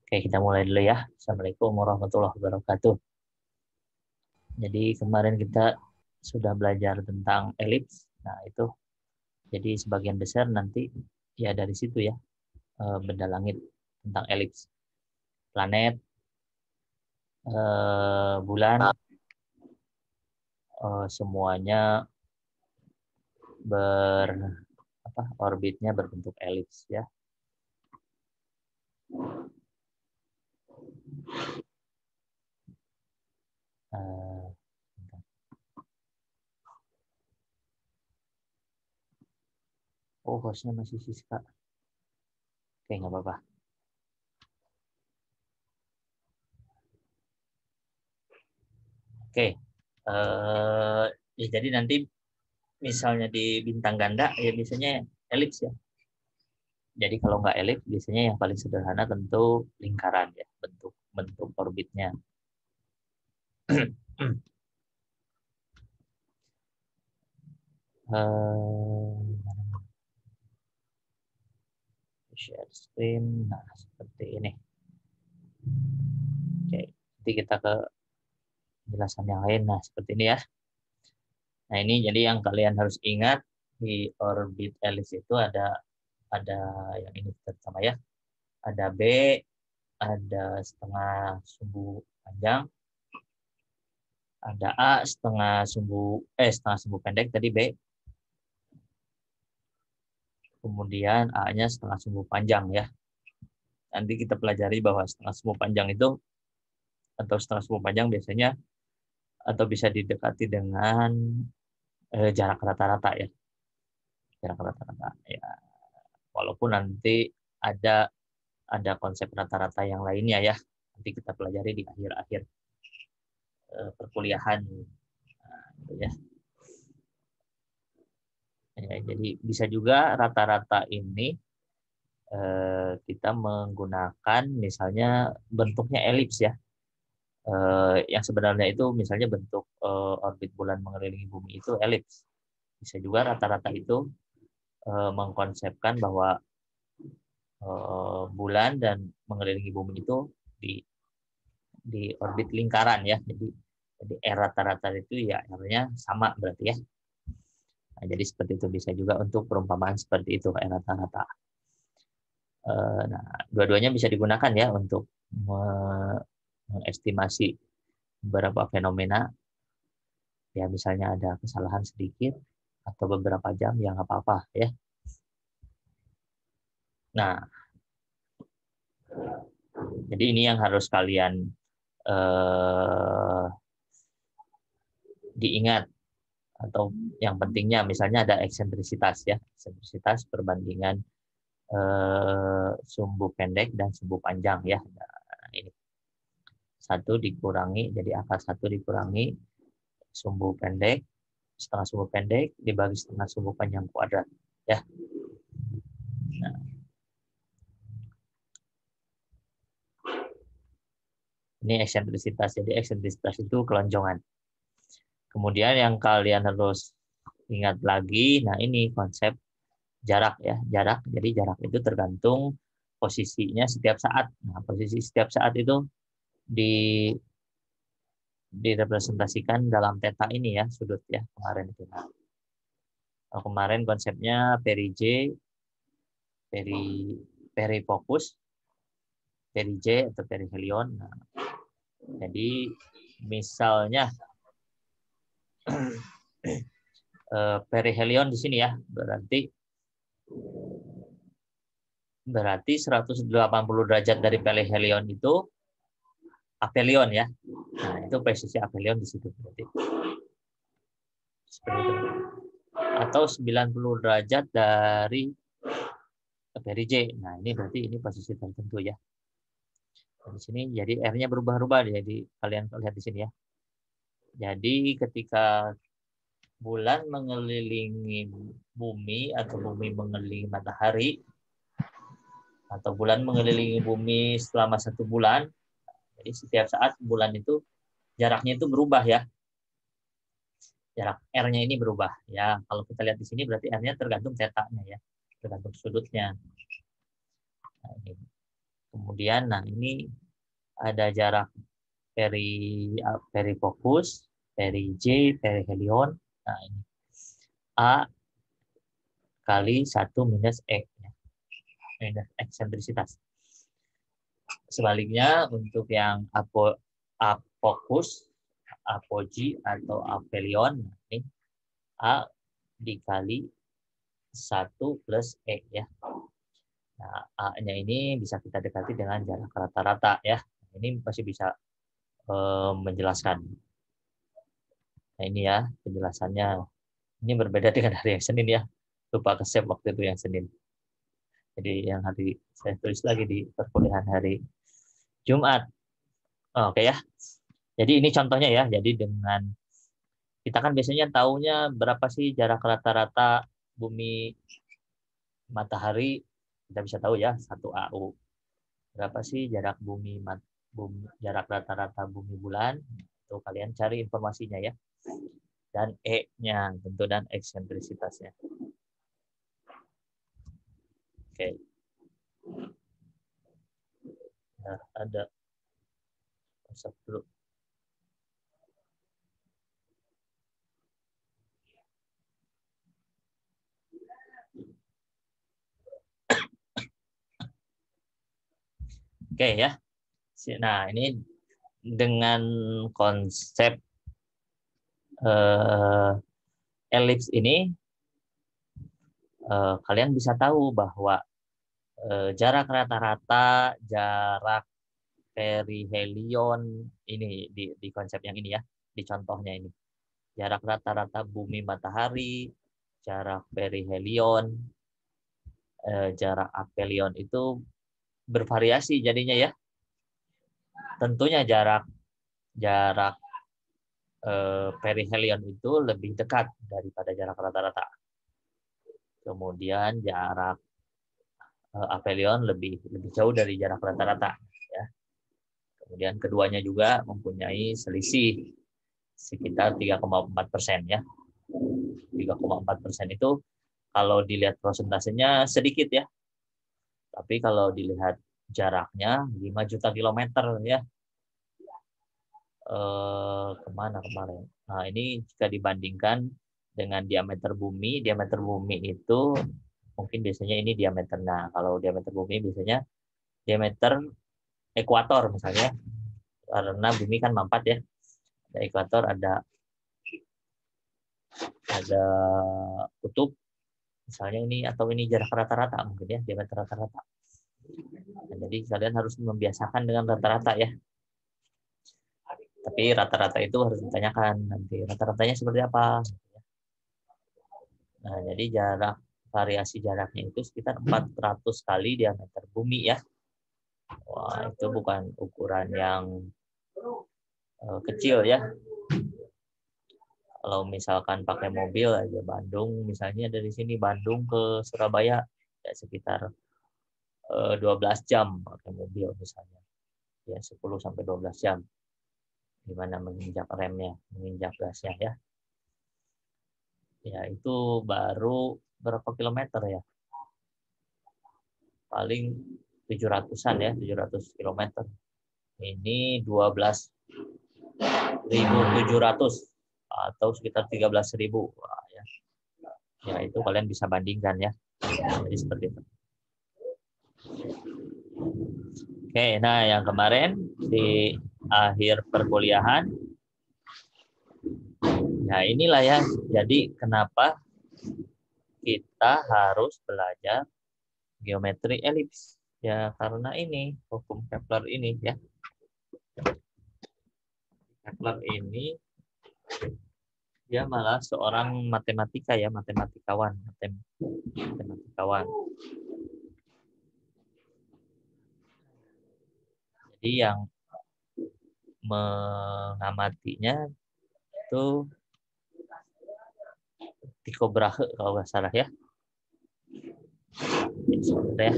Oke, kita mulai dulu ya. Assalamualaikum warahmatullahi wabarakatuh. Jadi kemarin kita sudah belajar tentang elips. Nah, itu jadi sebagian besar nanti ya dari situ ya, benda langit tentang elips. Planet, bulan, semuanya orbitnya berbentuk elips ya. Hostnya masih Siska. Oke, nggak apa-apa. Oke, ya jadi nanti misalnya di bintang ganda ya biasanya elips ya. Jadi kalau nggak elips biasanya yang paling sederhana tentu lingkaran ya, bentuk orbitnya. Share screen, nah seperti ini. Oke, nanti kita ke penjelasan yang lain. Nah seperti ini ya. Nah ini jadi yang kalian harus ingat di orbit elips itu ada yang ini pertama ya. Ada B, ada setengah sumbu panjang, ada A setengah sumbu pendek tadi B. Kemudian A-nya setengah sumbu panjang ya. Nanti kita pelajari bahwa setengah sumbu panjang itu atau setengah sumbu panjang biasanya atau bisa didekati dengan jarak rata-rata ya. Jarak rata-rata ya. Walaupun nanti ada konsep rata-rata yang lainnya ya. Nanti kita pelajari di akhir-akhir perkuliahan. Nah, itu ya. Ya, jadi bisa juga rata-rata ini kita menggunakan misalnya bentuknya elips ya. Yang sebenarnya itu misalnya bentuk orbit bulan mengelilingi bumi itu elips. Bisa juga rata-rata itu mengkonsepkan bahwa bulan dan mengelilingi bumi itu di orbit lingkaran ya. Jadi rata-rata itu ya R-nya sama berarti ya. Nah, jadi seperti itu bisa juga untuk perumpamaan seperti itu rata-rata. Nah, dua-duanya bisa digunakan ya untuk mengestimasi beberapa fenomena. Ya misalnya ada kesalahan sedikit atau beberapa jam ya nggak apa-apa ya. Nah, jadi ini yang harus kalian diingat atau yang pentingnya misalnya ada eksentrisitas ya, eksentrisitas perbandingan sumbu pendek dan sumbu panjang ya. Nah, ini 1 dikurangi jadi akar 1 dikurangi sumbu pendek setengah sumbu pendek dibagi setengah sumbu panjang kuadrat ya. Nah, ini eksentrisitas. Jadi eksentrisitas itu kelonjongan. Kemudian yang kalian harus ingat lagi, nah ini konsep jarak ya, jarak. Jadi jarak itu tergantung posisinya setiap saat. Nah, posisi setiap saat itu direpresentasikan dalam theta ini ya, sudut ya kemarin itu. Nah, kemarin konsepnya perigee, perifokus, perigee atau perihelion. Nah, jadi misalnya perihelion di sini ya, berarti 180 derajat dari perihelion itu aphelion ya. Nah, itu posisi aphelion di situ berarti. Seperti itu. Atau 90 derajat dari perigee. Nah, ini berarti ini posisi tertentu ya. Nah, di sini jadi R-nya berubah-ubah, jadi kalian lihat di sini ya. Jadi ketika bulan mengelilingi bumi atau bumi mengelilingi matahari atau bulan mengelilingi bumi selama 1 bulan, jadi setiap saat bulan itu jaraknya itu berubah ya. Jarak R-nya ini berubah ya. Kalau kita lihat di sini berarti R-nya tergantung theta-nya ya, tergantung sudutnya. Nah, ini. Kemudian, nah ini ada jarak perifokus, peri-J, perihelion. Nah, ini A kali 1 minus E. Minus eksentrisitas. Sebaliknya, untuk yang apokus, apogee, atau aphelion, ini A dikali 1 plus E. Ya. Nah, A-nya ini bisa kita dekati dengan jarak rata-rata. Ya. Ini masih bisa menjelaskan. Nah, ini ya penjelasannya. Ini berbeda dengan hari yang Senin ya. Lupa ke-save waktu itu yang Senin. Jadi yang hari saya tulis lagi di perkuliahan hari Jumat. Oke ya. Jadi ini contohnya ya. Jadi dengan kita kan biasanya taunya berapa sih jarak rata-rata bumi matahari, kita bisa tahu ya 1 AU. Berapa sih jarak jarak rata-rata bumi bulan? Itu kalian cari informasinya ya. Dan E-nya tentu dan eksentrisitasnya. Oke. Nah, ada konsep dulu. Oke ya. Nah, ini dengan konsep elips ini kalian bisa tahu bahwa jarak rata-rata, jarak perihelion ini di konsep yang ini ya, di contohnya ini. Jarak rata-rata bumi matahari, jarak perihelion, jarak aphelion itu bervariasi jadinya ya. Tentunya jarak perihelion itu lebih dekat daripada jarak rata-rata. Kemudian jarak aphelion lebih jauh dari jarak rata-rata. Ya. Kemudian keduanya juga mempunyai selisih sekitar 3,4% ya. 3,4% itu kalau dilihat prosentasenya sedikit ya. Tapi kalau dilihat jaraknya 5 juta kilometer ya. Kemana kemarin? Nah, ini jika dibandingkan dengan diameter bumi itu mungkin biasanya ini diameter. Nah, kalau diameter bumi biasanya diameter ekuator misalnya, karena bumi kan mampat ya. Ada ekuator, ada kutub misalnya ini, atau ini jarak rata-rata mungkin ya, diameter rata-rata. Nah, jadi kalian harus membiasakan dengan rata-rata ya. Tapi rata-rata itu harus ditanyakan nanti rata-ratanya seperti apa. Nah, jadi variasi jaraknya itu sekitar 400 kali diameter bumi ya. Wah, itu bukan ukuran yang kecil ya. Kalau misalkan pakai mobil aja Bandung, misalnya dari sini Bandung ke Surabaya ya sekitar 12 jam pakai mobil misalnya. Ya 10 sampai 12 jam. Gimana menginjak remnya, menginjak gasnya ya. Ya itu baru berapa kilometer ya? Paling 700-an ya, 700 kilometer. Ini 12.700 atau sekitar 13.000. Wah, ya. Ya itu kalian bisa bandingkan ya. Jadi seperti itu. Oke, nah yang kemarin di akhir perkuliahan, nah inilah ya. Jadi kenapa kita harus belajar geometri elips? Ya karena ini hukum Kepler ini ya. Kepler ini dia malah seorang matematika ya, matematikawan. Jadi yang mengamatinya itu Tycho Brahe kalau nggak salah ya. Ya.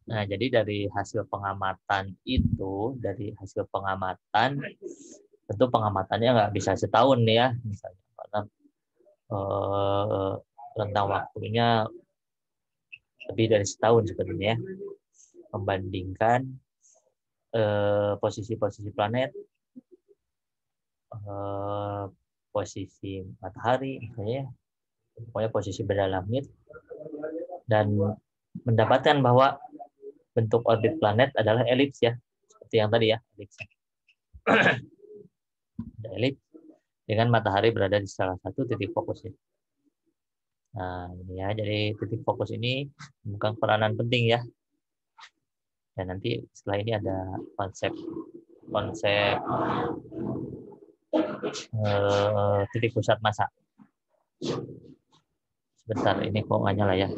Nah, jadi dari hasil pengamatan tentu pengamatannya nggak bisa setahun ya, misalnya karena rentang waktunya lebih dari setahun sebenarnya, membandingkan posisi-posisi planet, posisi matahari, misalnya, pokoknya posisi benda langit, dan mendapatkan bahwa bentuk orbit planet adalah elips ya, seperti yang tadi ya, elips. Ada elips dengan matahari berada di salah satu titik fokusnya. Nah, ini ya, jadi titik fokus ini memegang peranan penting ya. Dan nanti setelah ini ada konsep titik pusat massa. Sebentar, ini kok nggak nyala ya.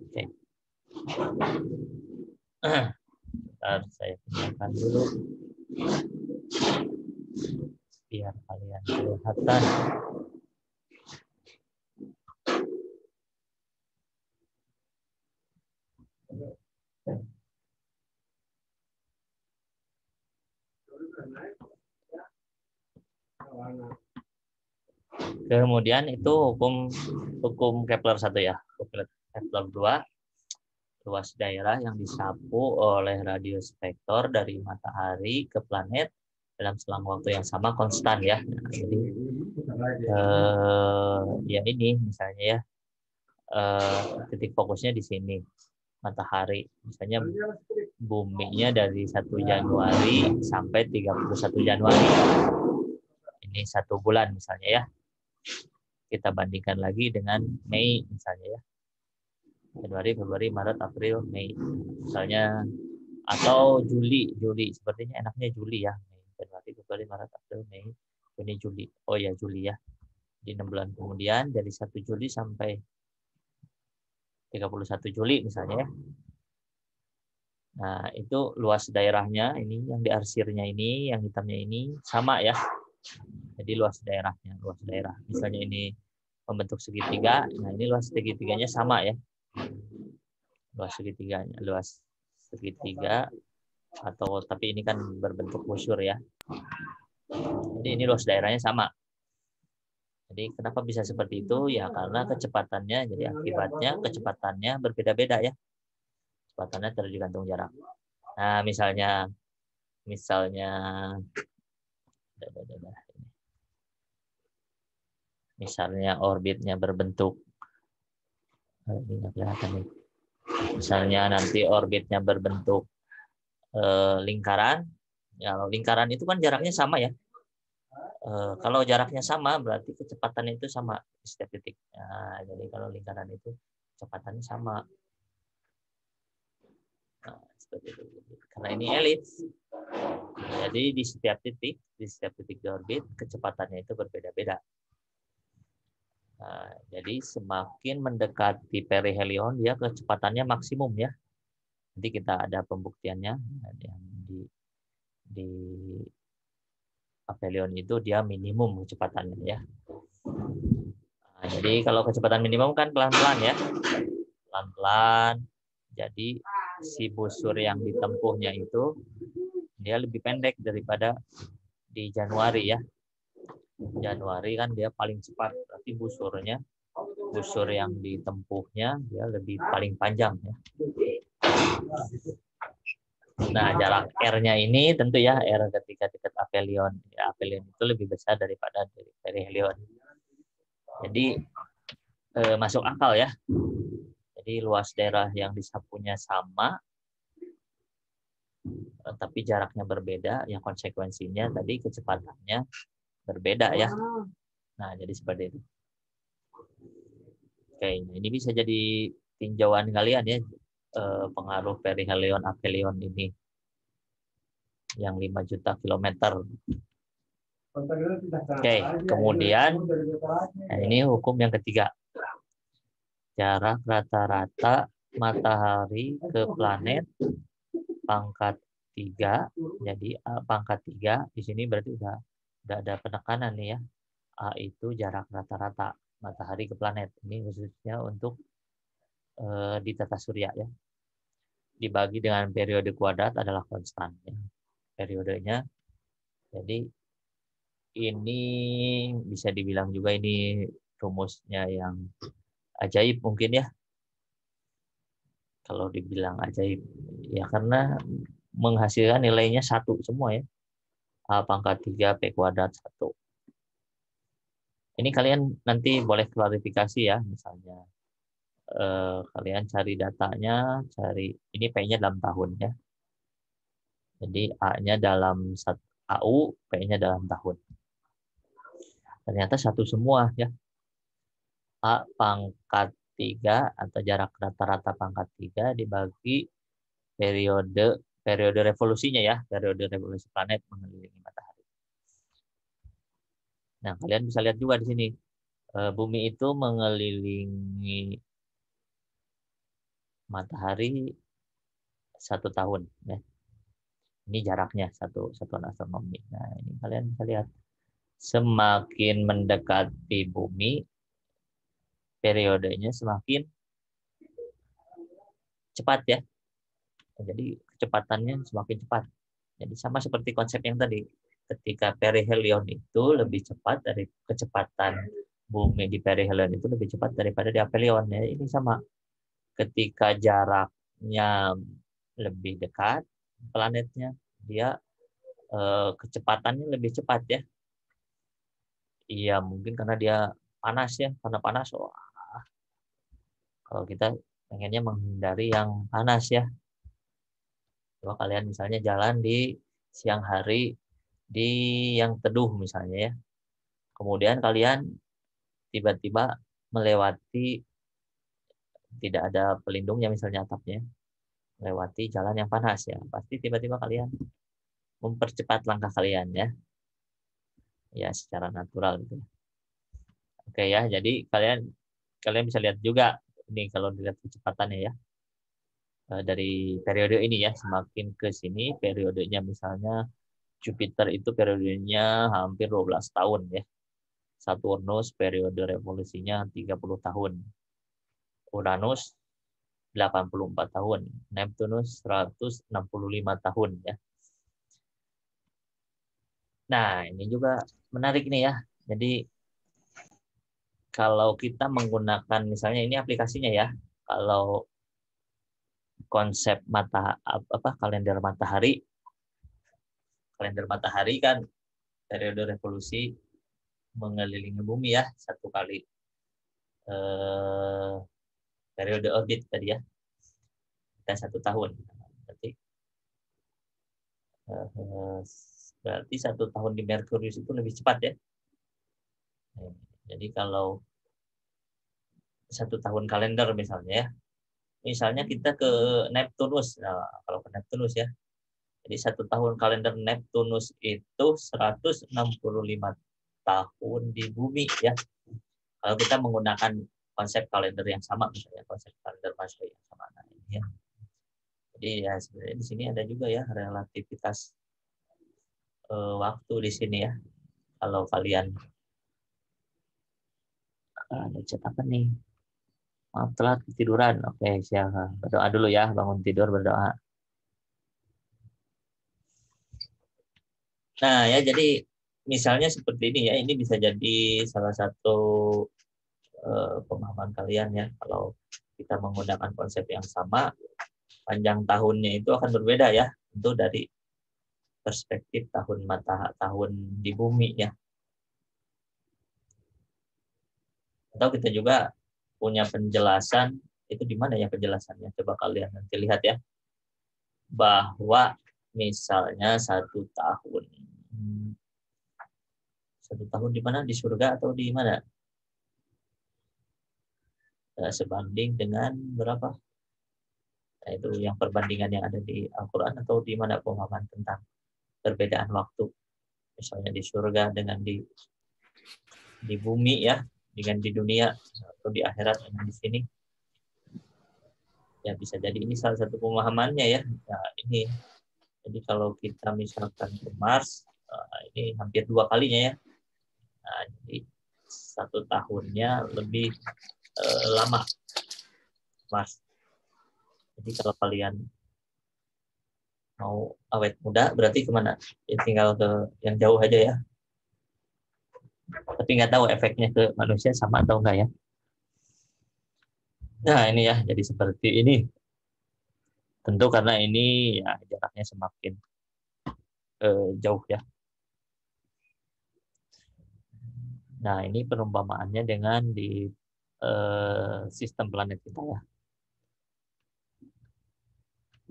Oke. Bentar, saya pinjamkan dulu biar kalian kelihatan. Kemudian itu hukum Kepler 1 ya. Kepler 2, luas daerah yang disapu oleh radius vektor dari matahari ke planet dalam selang waktu yang sama konstan ya. Nah, jadi ya ini misalnya ya, titik fokusnya di sini matahari, misalnya buminya dari 1 Januari sampai 31 Januari, ini 1 bulan misalnya ya, kita bandingkan lagi dengan Mei misalnya ya, Januari, Februari, Maret, April, Mei misalnya, atau Juli, sepertinya enaknya Juli ya, Januari, Februari, Maret, April, Mei, Juni, Juli, oh ya Juli ya, di 6 bulan kemudian dari 1 Juli sampai 31 Juli misalnya ya. Nah, itu luas daerahnya, ini yang diarsirnya ini, yang hitamnya ini sama ya. Jadi luas daerahnya, luas daerah. Misalnya ini membentuk segitiga, nah ini luas segitiganya sama ya. Luas segitiga atau tapi ini kan berbentuk busur ya. Jadi ini luas daerahnya sama. Jadi kenapa bisa seperti itu? Ya karena kecepatannya, jadi akibatnya kecepatannya berbeda-beda ya. Kecepatannya tergantung jarak. Nah, misalnya orbitnya berbentuk, ini nggak kelihatan nih. Misalnya nanti orbitnya berbentuk lingkaran. Ya, kalau lingkaran itu kan jaraknya sama ya. Kalau jaraknya sama berarti kecepatannya itu sama di setiap titik. Nah, jadi kalau lingkaran itu kecepatannya sama. Nah, seperti itu. Karena ini elips. Jadi di setiap titik di orbit kecepatannya itu berbeda-beda. Nah, jadi semakin mendekati perihelion dia kecepatannya maksimum ya. Nanti kita ada pembuktiannya yang di aphelion itu dia minimum kecepatannya ya. Nah, jadi kalau kecepatan minimum kan pelan-pelan ya. Pelan-pelan. Jadi si busur yang ditempuhnya itu dia lebih pendek daripada di Januari ya. Januari kan dia paling cepat, berarti busur yang ditempuhnya dia lebih paling panjang ya. Nah, jarak R-nya ini tentu ya, R ketika dekat aphelion. Ya, aphelion itu lebih besar daripada dari perihelion. Jadi masuk akal ya. Jadi luas daerah yang disapunya sama, tapi jaraknya berbeda, yang konsekuensinya tadi kecepatannya berbeda ya. Nah, jadi seperti itu. Oke, ini bisa jadi tinjauan kalian ya, pengaruh perihelion aphelion ini yang 5 juta kilometer. Oke, kemudian nah ini hukum yang ketiga. Jarak rata-rata matahari ke planet pangkat 3. Jadi pangkat 3 di sini berarti udah ada penekanan nih ya. A itu jarak rata-rata matahari ke planet. Ini khususnya untuk di tata surya ya. Dibagi dengan periode kuadrat adalah konstan ya. Periodenya Jadi ini bisa dibilang juga ini rumusnya yang ajaib mungkin ya. Kalau dibilang ajaib, ya karena menghasilkan nilainya 1 semua ya. A pangkat 3 P kuadrat 1. Ini kalian nanti boleh klarifikasi ya, misalnya kalian cari datanya, cari ini P-nya dalam tahun ya. Jadi A-nya dalam AU, P-nya dalam tahun. Ternyata 1 semua ya. A pangkat 3 atau jarak rata-rata pangkat 3 dibagi periode revolusinya ya, periode revolusi planet mengelilingi matahari. Nah, kalian bisa lihat juga di sini. Bumi itu mengelilingi matahari 1 tahun ya. Ini jaraknya satuan astronomi. Nah, ini kalian bisa lihat semakin mendekati bumi periodenya semakin cepat ya. Jadi kecepatannya semakin cepat. Jadi sama seperti konsep yang tadi. Ketika perihelion itu lebih cepat dari kecepatan bumi di perihelion itu lebih cepat daripada di aphelion ya. Ini sama. Ketika jaraknya lebih dekat planetnya, dia kecepatannya lebih cepat ya. Iya, mungkin karena dia panas ya, karena panas. Kalau kita pengennya menghindari yang panas ya. Coba kalian misalnya jalan di siang hari di yang teduh misalnya ya. Kemudian kalian tiba-tiba melewati tidak ada pelindungnya misalnya atapnya, melewati jalan yang panas ya. Pasti tiba-tiba kalian mempercepat langkah kalian ya. Ya secara natural gitu. Oke ya, jadi kalian bisa lihat juga ini kalau dilihat kecepatannya ya. Dari periode ini ya, semakin ke sini periodenya misalnya Jupiter itu periodenya hampir 12 tahun ya. Saturnus periode revolusinya 30 tahun. Uranus 84 tahun. Neptunus 165 tahun ya. Nah, ini juga menarik nih ya. Jadi kalau kita menggunakan misalnya ini aplikasinya ya. Kalau konsep kalender matahari kan periode revolusi mengelilingi bumi ya 1 kali periode orbit tadi ya, kita 1 tahun. Berarti 1 tahun di Merkurius itu lebih cepat ya. Jadi kalau 1 tahun kalender misalnya ya, misalnya kita ke Neptunus, nah, kalau ke Neptunus ya, jadi 1 tahun kalender Neptunus itu 165 tahun di bumi ya. Kalau kita menggunakan konsep kalender yang sama, misalnya konsep kalender Masehi yang sama. Nah, ini ya. Jadi ya sebenarnya di sini ada juga ya relativitas waktu di sini ya. Kalau kalian ada chat apa nih? Maaf telat ketiduran. Oke, siapa? Berdoa dulu ya, bangun tidur berdoa. Nah ya jadi misalnya seperti ini ya, ini bisa jadi salah satu pemahaman kalian ya. Kalau kita menggunakan konsep yang sama, panjang tahunnya itu akan berbeda ya. Tentu dari perspektif tahun di bumi ya. Atau kita juga punya penjelasan, itu di mana ya penjelasannya? Coba kalian nanti lihat ya. Bahwa misalnya 1 tahun. 1 tahun di mana? Di surga atau di mana? Sebanding dengan berapa? Nah, itu yang perbandingan yang ada di Al-Quran atau di mana pemahaman tentang perbedaan waktu. Misalnya di surga dengan di bumi ya, dengan di dunia atau di akhirat dengan di sini. Ya bisa jadi ini salah satu pemahamannya ya. Nah, ini jadi kalau kita misalkan ke Mars, ini hampir 2 kalinya ya. Nah, jadi 1 tahunnya lebih lama Mars. Jadi kalau kalian Mau awet muda berarti kemana? Ya, tinggal ke yang jauh aja ya. Tapi nggak tahu efeknya ke manusia sama atau enggak ya. Nah ini ya, jadi seperti ini. Tentu karena ini ya jaraknya semakin jauh ya. Nah ini perumpamaannya dengan di sistem planet kita ya.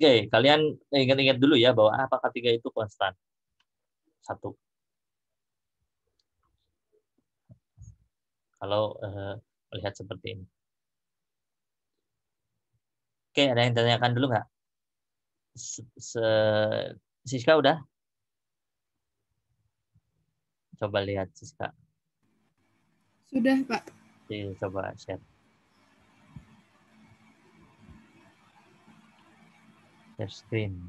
Oke, kalian ingat-ingat dulu ya bahwa apakah tiga itu konstan? Satu. Kalau melihat seperti ini. Oke, ada yang tanyakan dulu nggak? Siska udah? Coba lihat Siska. Sudah, Pak. Coba share. Share screen.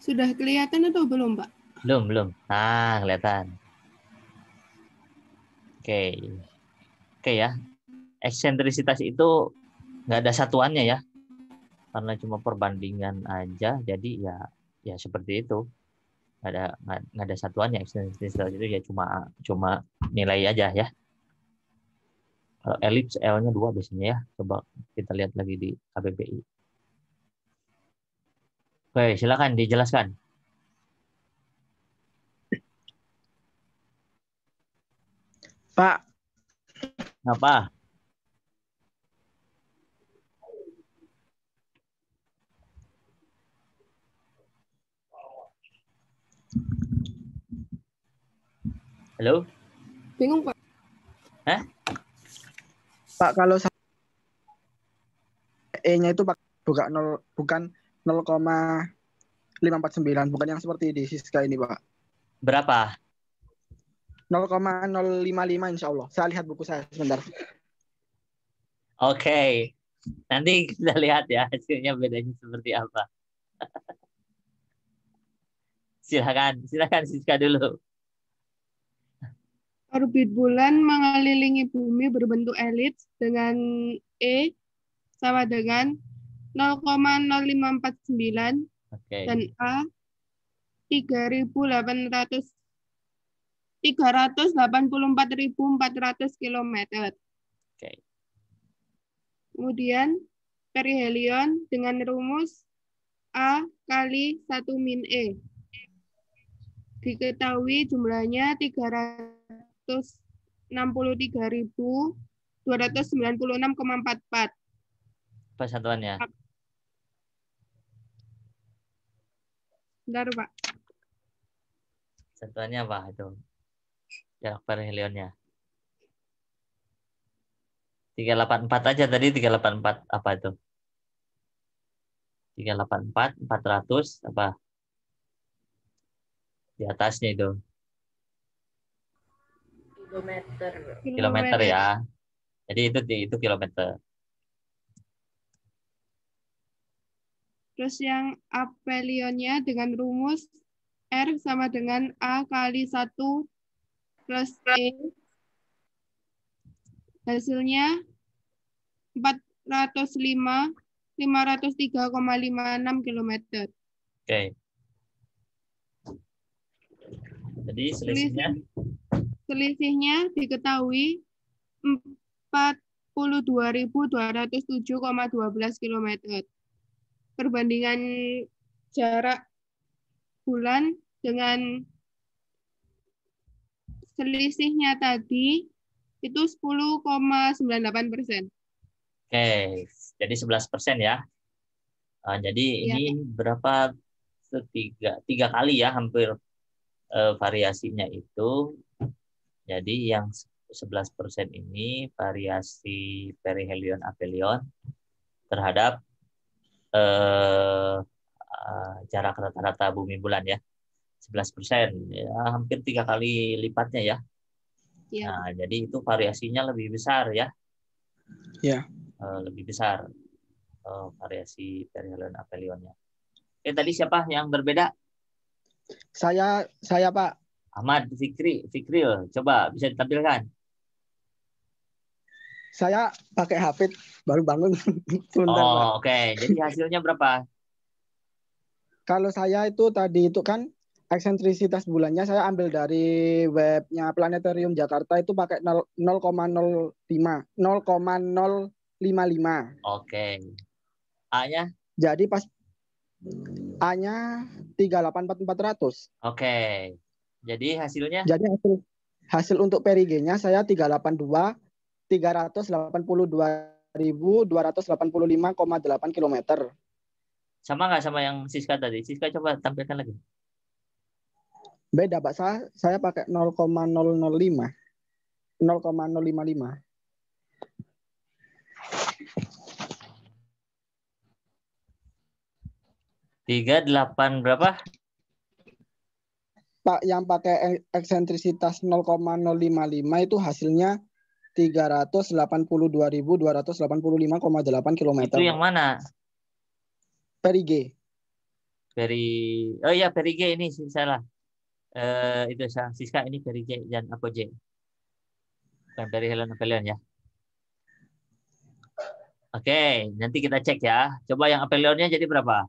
Sudah kelihatan atau belum, Pak? Belum. Nah, kelihatan. Oke. Oke ya. Eksentrisitas itu nggak ada satuannya ya. Karena cuma perbandingan aja, jadi ya seperti itu. Nggak ada satuannya. Eksentrisitas itu ya cuma nilai aja ya. Kalau elips L-nya 2 biasanya ya. Coba kita lihat lagi di KBBI. Oke, silakan dijelaskan. Pak, Apa? Halo? Bingung, Pak. Hah? Pak kalau E-nya itu Pak bukan 0,549, bukan yang seperti di Siska ini, Pak. Berapa? 0,055 insya Allah. Saya lihat buku saya sebentar. Oke. Nanti kita lihat ya hasilnya bedanya seperti apa. Silakan Siska dulu. Orbit bulan mengelilingi bumi berbentuk elips dengan E sama dengan 0,0549 Oke. dan A 384.400 km. Oke. Kemudian perihelion dengan rumus A kali 1 min E. Diketahui jumlahnya 363.296,44. Apa satuannya? Bentar, Pak. Satuannya apa itu? Jarak perhelionnya. 384 aja tadi 384 apa itu? 384 400 apa? Di atasnya itu. Kilometer ya. Jadi itu kilometer. Terus yang apelionnya dengan rumus R sama dengan A kali 1 plus E. Hasilnya 503,56 km. Oke. Jadi selisihnya diketahui 42.207,12 km. Perbandingan jarak bulan dengan selisihnya tadi itu 10,98%. Oke, jadi 11% ya. Jadi ini berapa? Tiga kali ya hampir variasinya itu. Jadi yang 11% ini variasi perihelion aphelion terhadap jarak rata-rata bumi bulan ya. 11%, ya hampir 3 kali lipatnya ya. Ya. Nah, jadi itu variasinya lebih besar ya. Ya. Lebih besar variasi perihelion apelionnya. Oke, tadi siapa yang berbeda? Saya Pak. Ahmad Fikril, coba bisa ditampilkan. Saya pakai HP baru bangun. Sebentar, Pak. Oh, oke. Jadi hasilnya berapa? Kalau saya itu tadi itu kan eksentrisitas bulannya saya ambil dari webnya Planetarium Jakarta itu pakai 0,05. 0,055. Oke. A-nya? Jadi pas A-nya 384.400. Oke. Jadi hasilnya? Jadi hasil untuk perigenya saya 382.285,8 km. Sama nggak sama yang Siska tadi? Siska coba tampilkan lagi. Beda, Pak. Saya pakai 0,005. 0,055. 38 berapa? Pak, yang pakai eksentrisitas 0,055 itu hasilnya 382.285,8 km. Itu yang mana? Perige. Oh iya, Perige ini salah. Itu Siska ini Perige dan Apogee. Bukan perihelion apelion ya. Oke, nanti kita cek ya. Coba yang apelionnya jadi berapa?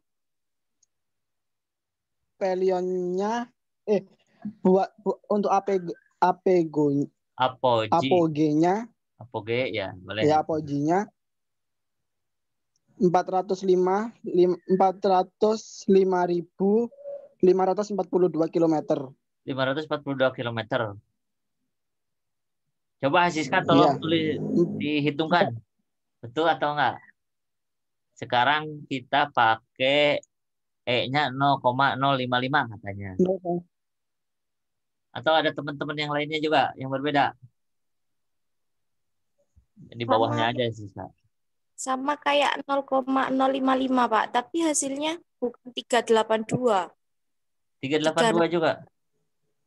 Apelionnya untuk apogenya ya, boleh. ya apogenya 405.542 km. 542 km. Coba Siska tolong tulis dihitungkan. Betul atau enggak? Sekarang kita pakai E-nya 0,055 katanya. Atau ada teman-teman yang lainnya juga yang berbeda? Di bawahnya aja Siska. Sama kayak 0,055 Pak, tapi hasilnya bukan 382. 382 juga?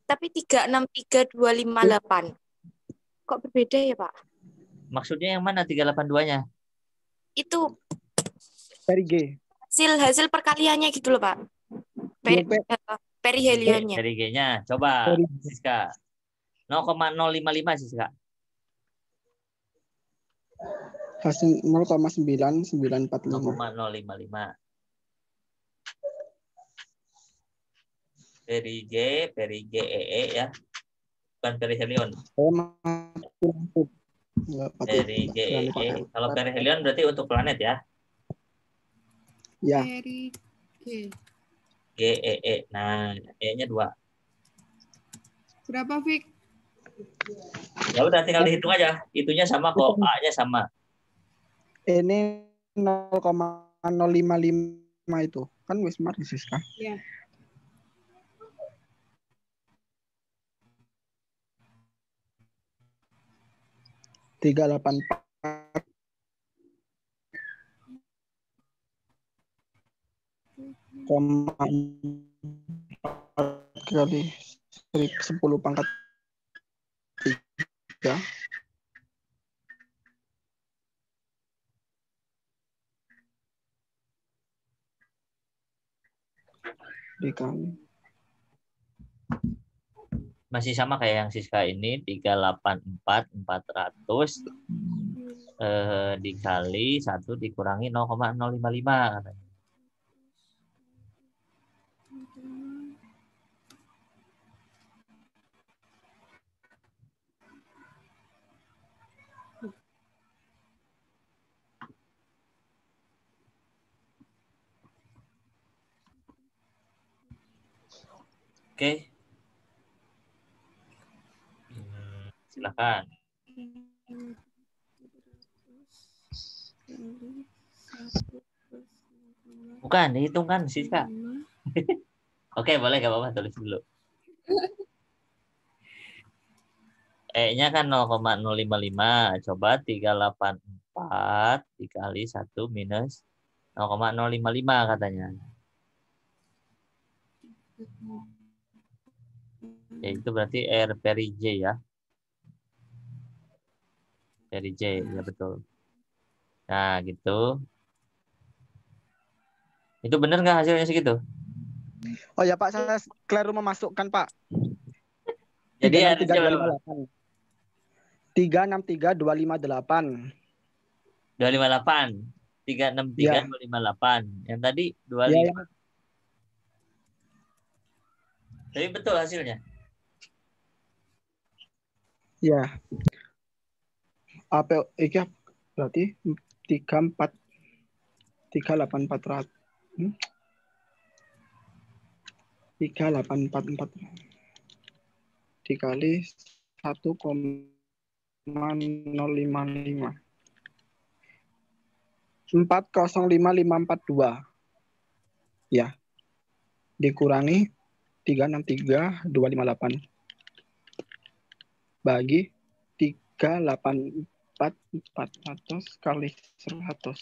Tapi 363.258. Kok berbeda ya Pak? Maksudnya yang mana 382-nya? Itu Perige. Hasil perkaliannya gitu loh Pak. Perihelionnya. Perigenya. Coba Siska. 0,055 Siska. Hasil 0,9945. 0,055. Perige EE ya. Bukan perihelion. Perige EE. Kalau perihelion berarti untuk planet ya. Ya. GEE. Nah, E-nya 2. Berapa, Fik? Ya udah tinggal dihitung aja. Itunya sama kok, A-nya sama. Ini 0,055 itu. Kan Wismar Siska. Iya. Tiga delapan kali 10 pangkat 3 dikali Masih sama kayak yang Siska ini 384.400 dikali 1 dikurangi 0,055 katanya. Oke. Silakan. Bukan, dihitungkan Siska. Oke, boleh gak apa-apa, tulis dulu. E-nya kan 0,055. Coba 384 dikali 1 minus 0,055 katanya. Ya, itu berarti R peri J ya. Peri J, ya betul. Nah, gitu. Itu benar nggak hasilnya segitu? Oh ya Pak, saya keliru memasukkan Pak. Jadi harusnya berapa? 363 258. 258. 363 Ya, 258. Yang tadi ya, 25. ya, Tapi betul hasilnya. ya. Apa iki berarti 34 38400. 3844 dikali 1,055. 405542 ya, dikurangi 363258 bagi 384400 kali 100.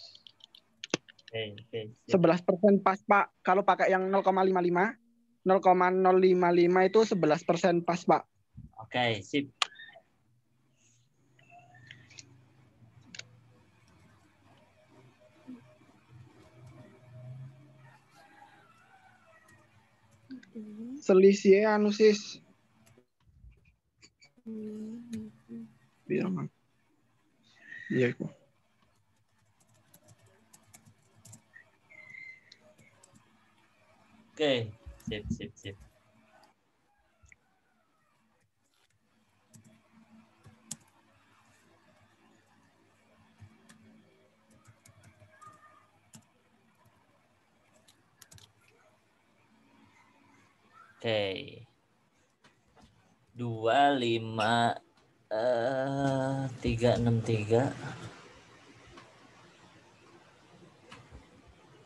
Oke, 11% pas Pak. Kalau pakai yang 0,55 itu 11% pas Pak. Oke, sip. Selisih anu sis. Biar mang. Iya itu. Oke, sip. Oke. 363.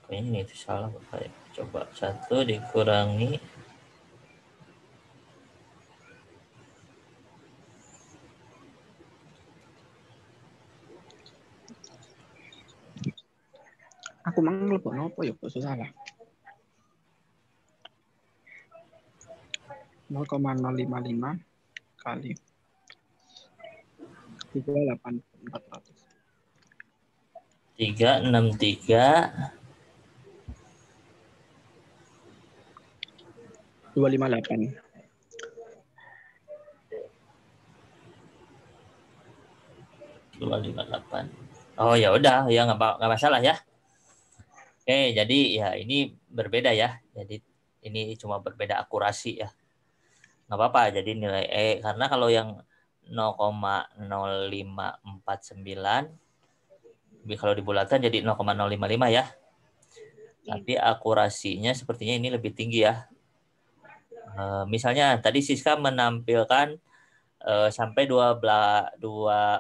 Kayaknya itu salah Pak. Coba 1 dikurangi. Aku mang lebon apa ya kok salah. 0,055 kali 38400. 363 258. 258. Oh ya udah, ya nggak masalah ya. Oke, jadi ya ini berbeda ya. Jadi ini cuma berbeda akurasi ya. Nggak apa-apa, jadi nilai E. Karena kalau yang 0,0549, kalau dibulatkan jadi 0,055 ya. Tapi akurasinya sepertinya ini lebih tinggi ya. Misalnya tadi Siska menampilkan sampai dua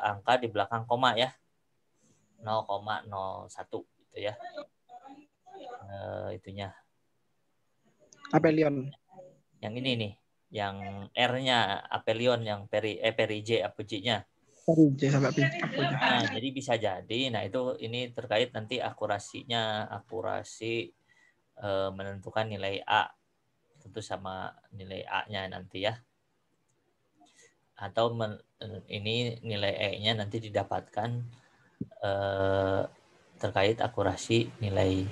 angka di belakang koma ya. 0,01 gitu ya. Itunya. Apelion. Yang ini nih, yang R-nya apelion, yang perij apogee-nya. Perij sampai Nah, jadi bisa jadi, nah itu ini terkait nanti akurasi menentukan nilai A, tentu sama nilai A-nya nanti ya. Atau ini nilai E-nya nanti didapatkan terkait akurasi nilai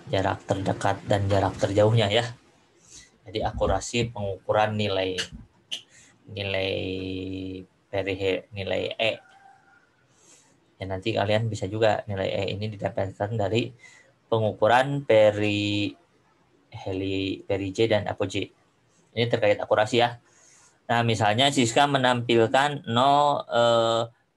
jarak terdekat dan jarak terjauhnya ya. Jadi akurasi pengukuran nilai E. Ya nanti kalian bisa juga nilai E ini didapatkan dari pengukuran perij dan apogee. Ini terkait akurasi ya. Nah, misalnya Siska menampilkan 2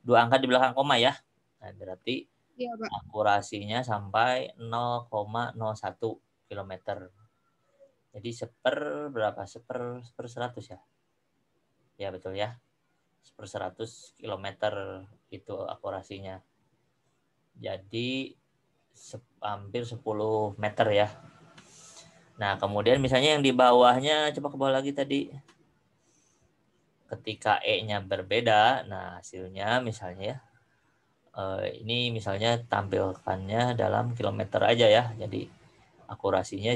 angka di belakang koma ya. Nah, berarti Iya, Pak. akurasinya sampai 0,01 km. Jadi berapa? Seper 100 ya? Ya, betul ya. Seper 100 km itu akurasinya. Jadi hampir 10 meter ya. Nah, kemudian misalnya yang di bawahnya, coba ke bawah lagi tadi. Ketika E-nya berbeda, nah hasilnya misalnya ya, ini misalnya tampilkannya dalam kilometer aja ya. Jadi akurasinya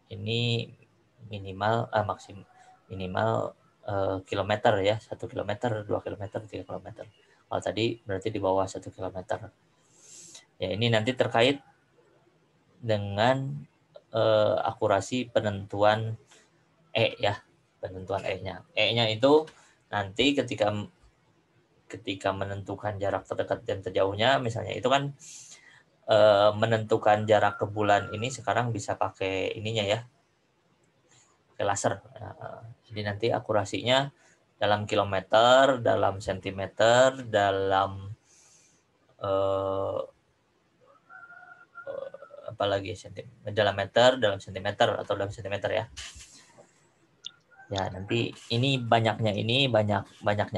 ini minimal kilometer ya, 1 kilometer, 2 kilometer, 3 kilometer. Kalau tadi berarti di bawah 1 kilometer. Ya, ini nanti terkait dengan akurasi penentuan E ya, penentuan E-nya. E-nya itu nanti ketika menentukan jarak terdekat dan terjauhnya, misalnya itu kan menentukan jarak ke bulan ini sekarang bisa pakai ininya ya, pakai laser. Jadi nanti akurasinya dalam kilometer, dalam sentimeter, dalam apalagi dalam meter, dalam sentimeter atau dalam sentimeter ya. Ya, nanti ini banyaknya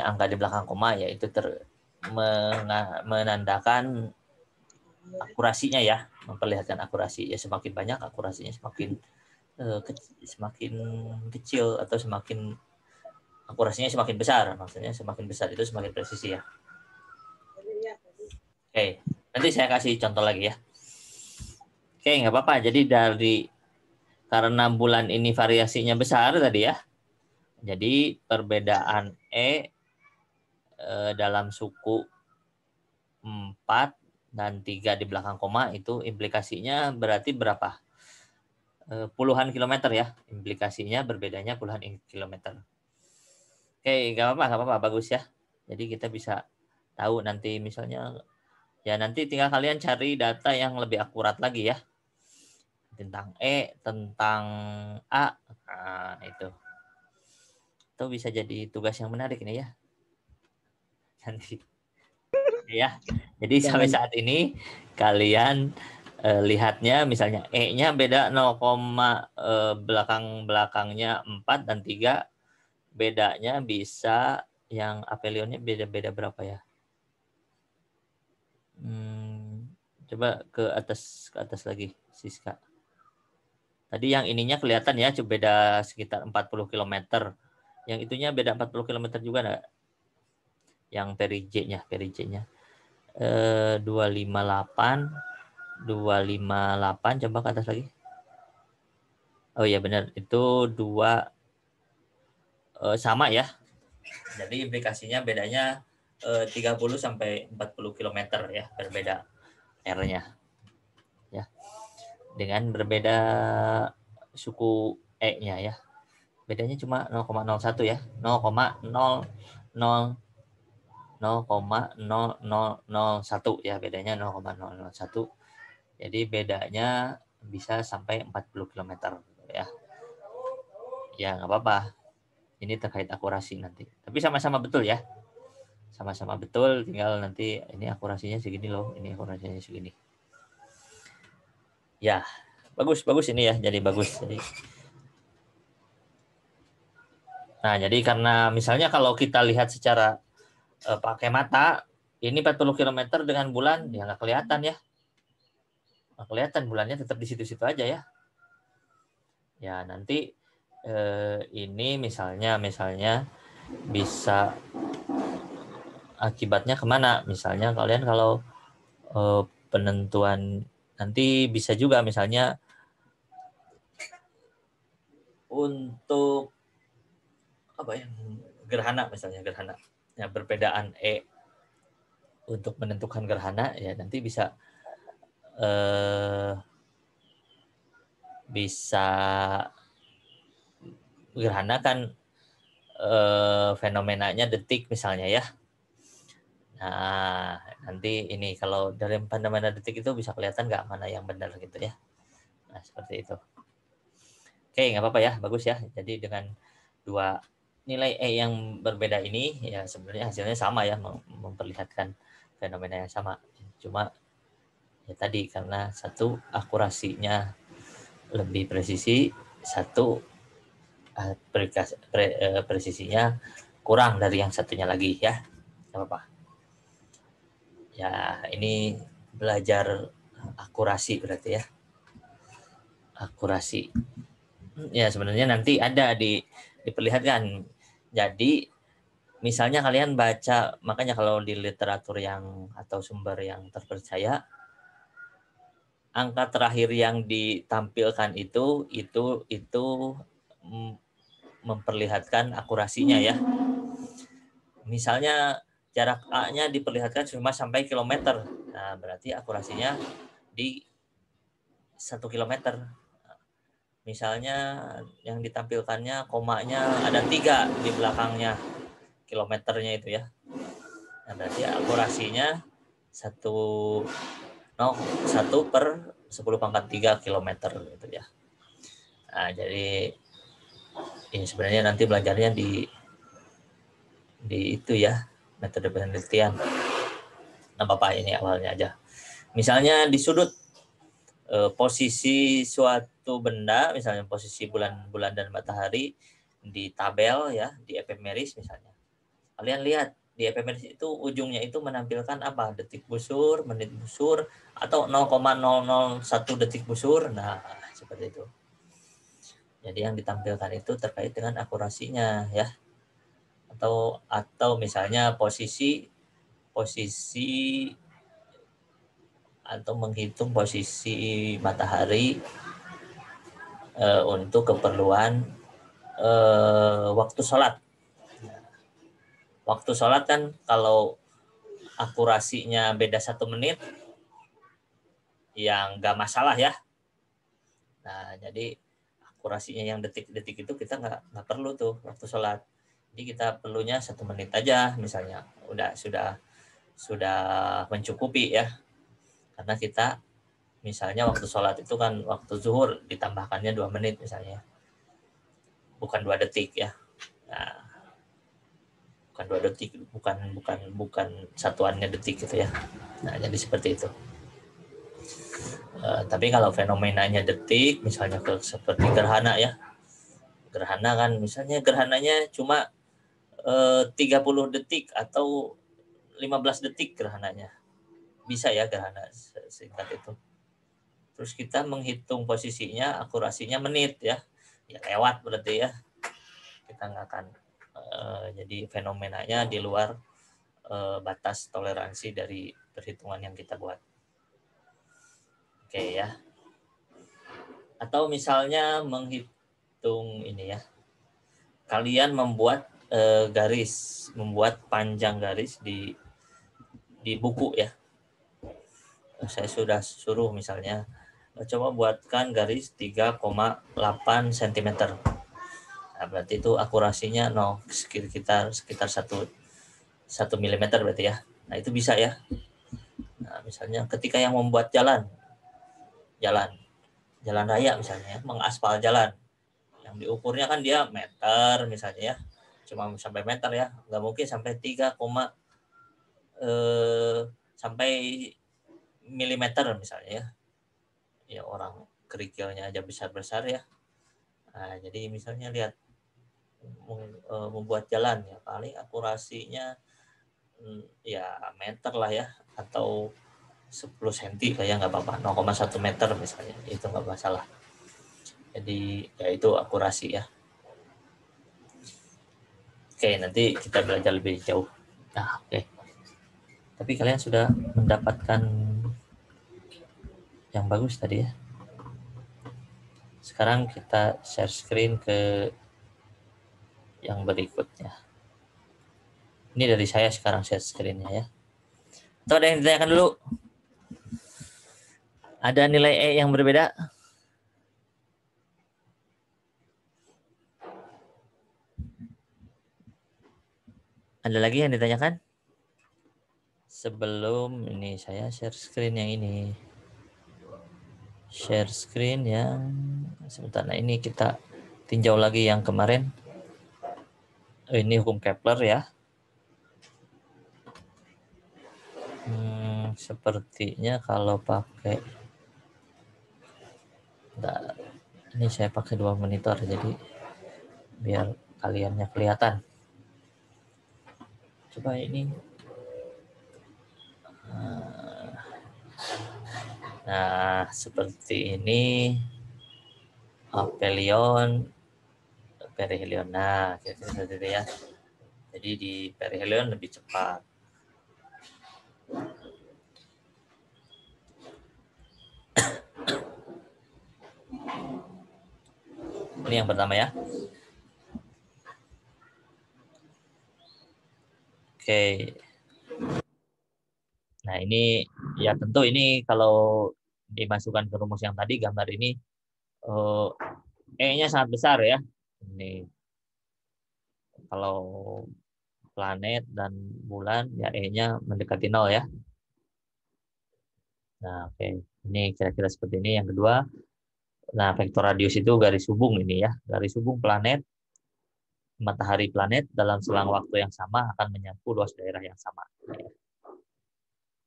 angka di belakang koma, yaitu menandakan akurasinya ya, memperlihatkan akurasi. Ya, semakin banyak akurasinya semakin kecil atau semakin akurasinya semakin besar. Maksudnya semakin besar itu semakin presisi ya. Oke, nanti saya kasih contoh lagi ya. Oke, nggak apa-apa. Jadi karena bulan ini variasinya besar tadi ya. Jadi perbedaan dalam suku 4 dan 3 di belakang koma itu implikasinya berarti berapa? Puluhan kilometer ya. Implikasinya berbedanya puluhan kilometer. Oke, nggak apa-apa, bagus ya. Jadi kita bisa tahu nanti misalnya, ya nanti tinggal kalian cari data yang lebih akurat lagi ya. Tentang E, tentang A. Nah, itu bisa jadi tugas yang menarik ini ya. Nanti ya. Jadi sampai saat ini kalian lihatnya misalnya E-nya beda 0, belakangnya 4 dan 3. Bedanya bisa yang apelionnya beda-beda berapa ya? Coba ke atas lagi Siska. Tadi yang ininya kelihatan ya, cuma beda sekitar 40 km. Yang itunya beda 40 km juga enggak? Yang peri J-nya. 258 coba ke atas lagi. Oh iya benar, itu 2 sama ya. Jadi implikasinya bedanya 30 sampai 40 km ya, berbeda R-nya. Ya. Dengan berbeda suku E-nya ya. Bedanya cuma 0,01 ya. 0,0001 ya, bedanya 0,001. Jadi bedanya bisa sampai 40 km ya. Ya nggak apa-apa. Ini terkait akurasi nanti. Tapi sama-sama betul ya. Sama-sama betul, tinggal nanti ini akurasinya segini loh, ini akurasinya segini. Ya, bagus ini ya, jadi bagus. Nah, jadi karena misalnya kalau kita lihat secara pakai mata, ini 40 km dengan bulan, ya nggak kelihatan ya. Nggak kelihatan, bulannya tetap di situ-situ aja ya. Ya, nanti ini misalnya bisa akibatnya kemana? Misalnya kalian kalau penentuan nanti bisa juga misalnya untuk apa ya, gerhana misalnya, ya, perbedaan E untuk menentukan gerhana ya nanti bisa gerhana kan fenomenanya detik misalnya ya. Nah, nanti ini kalau dari fenomena detik itu bisa kelihatan nggak mana yang benar gitu ya. Nah, seperti itu. Oke, nggak apa-apa ya, bagus ya. Jadi dengan 2 nilai E yang berbeda ini ya sebenarnya hasilnya sama ya, memperlihatkan fenomena yang sama. Cuma ya tadi karena satu akurasinya lebih presisi, satu presisinya kurang dari yang satunya lagi ya. Nggak apa-apa. Ya, ini belajar akurasi berarti ya. Akurasi. Ya, sebenarnya nanti ada diperlihatkan. Jadi, misalnya kalian baca, makanya kalau di literatur atau sumber yang terpercaya, angka terakhir yang ditampilkan itu memperlihatkan akurasinya ya. Misalnya jarak A-nya diperlihatkan cuma sampai kilometer. Nah, berarti akurasinya di 1 kilometer. Misalnya yang ditampilkannya komanya ada 3 di belakangnya kilometernya itu ya. Nah, berarti akurasinya 1 per 10⁻³ kilometer gitu ya. Nah, jadi ini sebenarnya nanti belajarnya di itu ya, metode penelitian. Nah, Bapak ini awalnya aja. Misalnya di sudut posisi suatu benda, misalnya posisi bulan dan matahari di tabel ya, di ephemeris misalnya. Kalian lihat di ephemeris itu ujungnya itu menampilkan apa? Detik busur, menit busur, atau 0,001 detik busur. Nah, seperti itu. Jadi yang ditampilkan itu terkait dengan akurasinya ya. Atau misalnya posisi atau menghitung posisi matahari untuk keperluan waktu sholat. Waktu sholat kan kalau akurasinya beda 1 menit, yang nggak masalah ya. Nah, jadi akurasinya yang detik-detik itu kita nggak perlu tuh waktu sholat. Jadi kita perlunya 1 menit aja misalnya. Sudah mencukupi ya. Karena kita misalnya waktu sholat itu kan waktu zuhur ditambahkannya 2 menit misalnya. Bukan 2 detik ya. Nah, bukan 2 detik, bukan satuannya detik gitu ya. Nah, jadi seperti itu. Tapi kalau fenomenanya detik, misalnya seperti gerhana ya. Gerhana kan misalnya gerhananya cuma 30 detik atau 15 detik gerhananya. Bisa ya gerhana singkat itu. Terus kita menghitung posisinya, akurasinya menit ya. Ya lewat berarti ya. Kita nggak akan jadi fenomenanya di luar batas toleransi dari perhitungan yang kita buat. Oke ya. Atau misalnya menghitung ini ya. Kalian membuat membuat panjang garis di buku ya. Saya sudah suruh misalnya coba buatkan garis 3,8 cm. Nah, berarti itu akurasinya sekitar 1 mm berarti ya. Nah, itu bisa ya. Nah, misalnya ketika yang membuat jalan raya misalnya, mengaspal jalan, yang diukurnya kan dia meter misalnya ya, cuma sampai meter ya, nggak mungkin sampai 3, sampai milimeter misalnya ya. Ya orang kerikilnya aja besar-besar ya. Nah, jadi misalnya lihat membuat jalan ya, paling akurasinya ya meter lah ya, atau 10 cm kayak nggak apa-apa, 0,1 meter misalnya, itu nggak masalah. Jadi ya itu akurasi ya. Oke, nanti kita belajar lebih jauh. Nah, oke. Tapi kalian sudah mendapatkan yang bagus tadi ya. Sekarang kita share screen ke yang berikutnya. Ini dari saya sekarang share screen-nya ya. Atau ada yang ditanyakan dulu? Ada nilai E yang berbeda? Ada lagi yang ditanyakan? Sebelum ini saya share screen yang ini. Share screen yang sebentar. Nah, ini kita tinjau lagi yang kemarin. Ini hukum Kepler ya. Sepertinya kalau pakai ini saya pakai 2 monitor jadi biar kaliannya kelihatan. Coba ini. Nah, seperti ini aphelion, perihelion. Nah, kira-kira seperti itu ya. Jadi di perihelion lebih cepat. Ini yang pertama ya. Oke. Nah, ini ya tentu ini kalau dimasukkan ke rumus yang tadi, gambar ini E-nya sangat besar ya. Ini kalau planet dan bulan ya E-nya mendekati 0 ya. Nah, oke. Ini kira-kira seperti ini. Yang kedua, nah vektor radius itu garis hubung ini ya. Garis hubung planet, matahari planet dalam selang waktu yang sama akan menyapu luas daerah yang sama.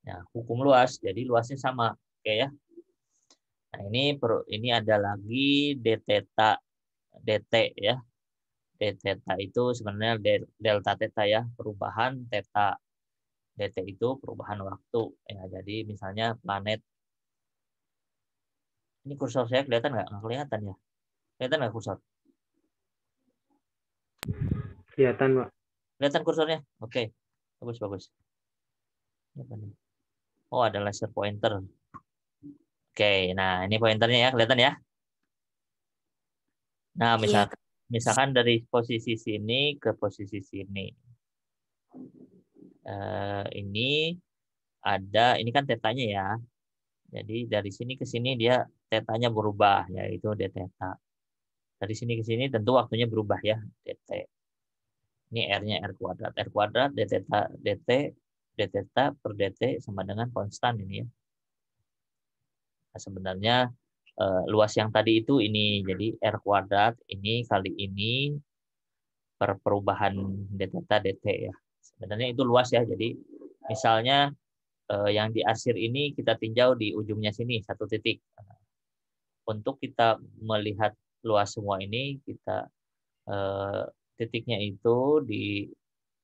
Nah, hukum luas, jadi luasnya sama. Oke ya. Nah, ini ada lagi d theta dt ya. D theta itu sebenarnya delta theta ya, perubahan theta. dt itu perubahan waktu. Ya, jadi misalnya planet, ini kursor saya kelihatan nggak? Nggak kelihatan ya? Kelihatan nggak kursor? Kelihatan, Pak. Kelihatan kursornya? Oke. Bagus, bagus. Oh, ada laser pointer. Oke, nah ini pointernya ya, kelihatan ya? Nah, Iya. misalkan dari posisi sini ke posisi sini. Ini kan tetanya ya. Jadi dari sini ke sini dia tetanya berubah, yaitu d theta. Dari sini ke sini tentu waktunya berubah ya, dt. Ini R-nya R kuadrat, d theta dt, d theta per dt sama dengan konstan ini ya. Nah, sebenarnya luas yang tadi itu ini, jadi R kuadrat ini kali ini per perubahan d theta dt ya. Sebenarnya itu luas ya, jadi misalnya yang diarsir ini kita tinjau di ujungnya sini, satu titik. Untuk kita melihat luas semua ini, kita titiknya itu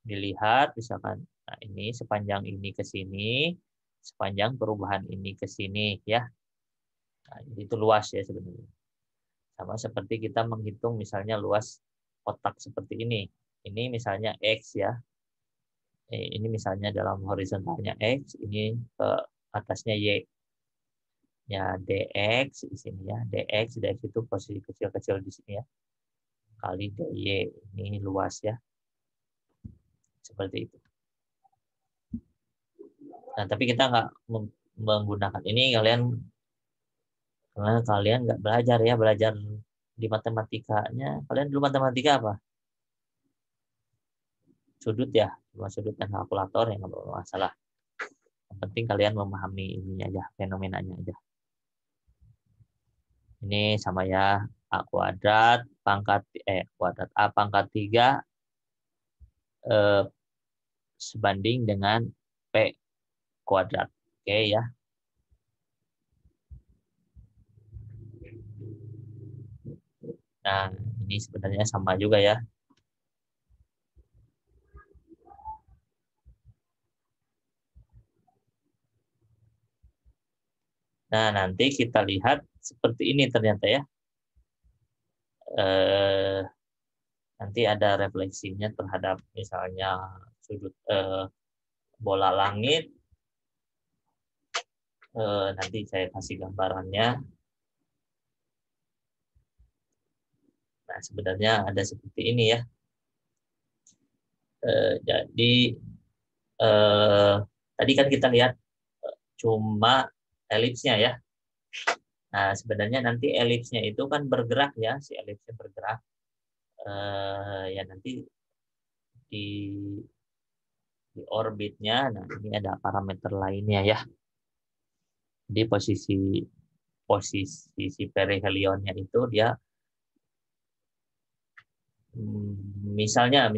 dilihat, misalkan nah ini sepanjang ini ke sini, sepanjang perubahan ini ke sini ya. Nah, itu luas ya sebenarnya. Sama seperti kita menghitung misalnya luas kotak seperti ini. Ini misalnya X ya. Ini misalnya dalam horizontalnya X, ini ke atasnya Y. Ya, DX di sini ya. DX itu posisi kecil-kecil di sini ya. Kali DY, ini luas ya. Seperti itu. Nah, tapi kita nggak menggunakan ini, karena kalian nggak belajar ya, belajar di matematikanya. Kalian dulu matematika apa? Sudut ya, cuma sudut dan kalkulator yang nggak masalah. Yang penting kalian memahami ininya aja, fenomenanya aja. Ini sama ya, A kuadrat kuadrat A pangkat 3 sebanding dengan P kuadrat. Oke ya. Nah, ini sebenarnya sama juga ya. Nah, nanti kita lihat seperti ini ternyata ya. Nanti ada refleksinya terhadap misalnya sudut bola langit. Nanti saya kasih gambarannya. Nah, sebenarnya ada seperti ini ya. Jadi tadi kan kita lihat cuma elipsnya ya. Nah, sebenarnya nanti elipsnya itu kan bergerak ya, si elipsnya bergerak. Ya nanti di orbitnya, nah ini ada parameter lainnya ya. Di posisi si perihelionnya itu dia misalnya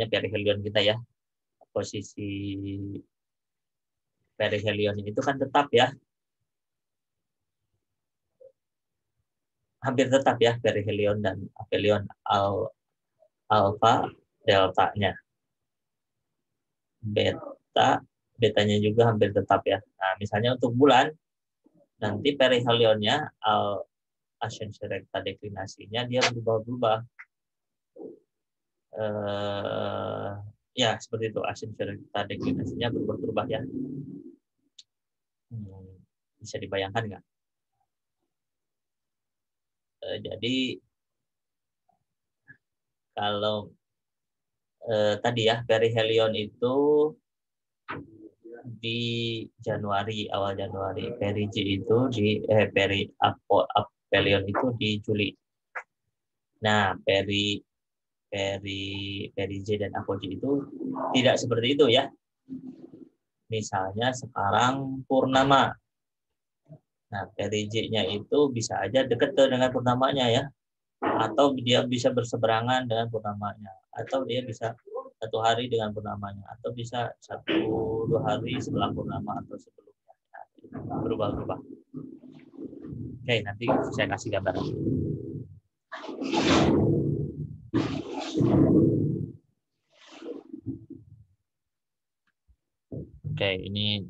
perihelion kita ya, posisi perihelionnya itu kan tetap ya, hampir tetap ya, perihelion dan aphelion alfa deltanya, betanya juga hampir tetap ya. Nah, misalnya untuk bulan nanti perihelionnya ascensi rekta deklinasinya dia berubah-ubah. Ya seperti itu, ascensi rekta deklinasinya berubah-ubah ya. Bisa dibayangkan nggak? Jadi kalau tadi ya perihelion itu di Januari, awal Januari. Perigee itu di Aphelion itu di Juli. Nah, Perigee dan Apogee itu tidak seperti itu ya. Misalnya sekarang purnama. Nah, Perigee-nya itu bisa aja dekat dengan purnamanya ya. Atau dia bisa berseberangan dengan purnamanya. Atau dia bisa 1 hari dengan purnamanya. Atau bisa 1-2 hari setelah purnama atau sebelumnya. Nah, berubah-ubah. Oke, nanti saya kasih gambaran. Oke, ini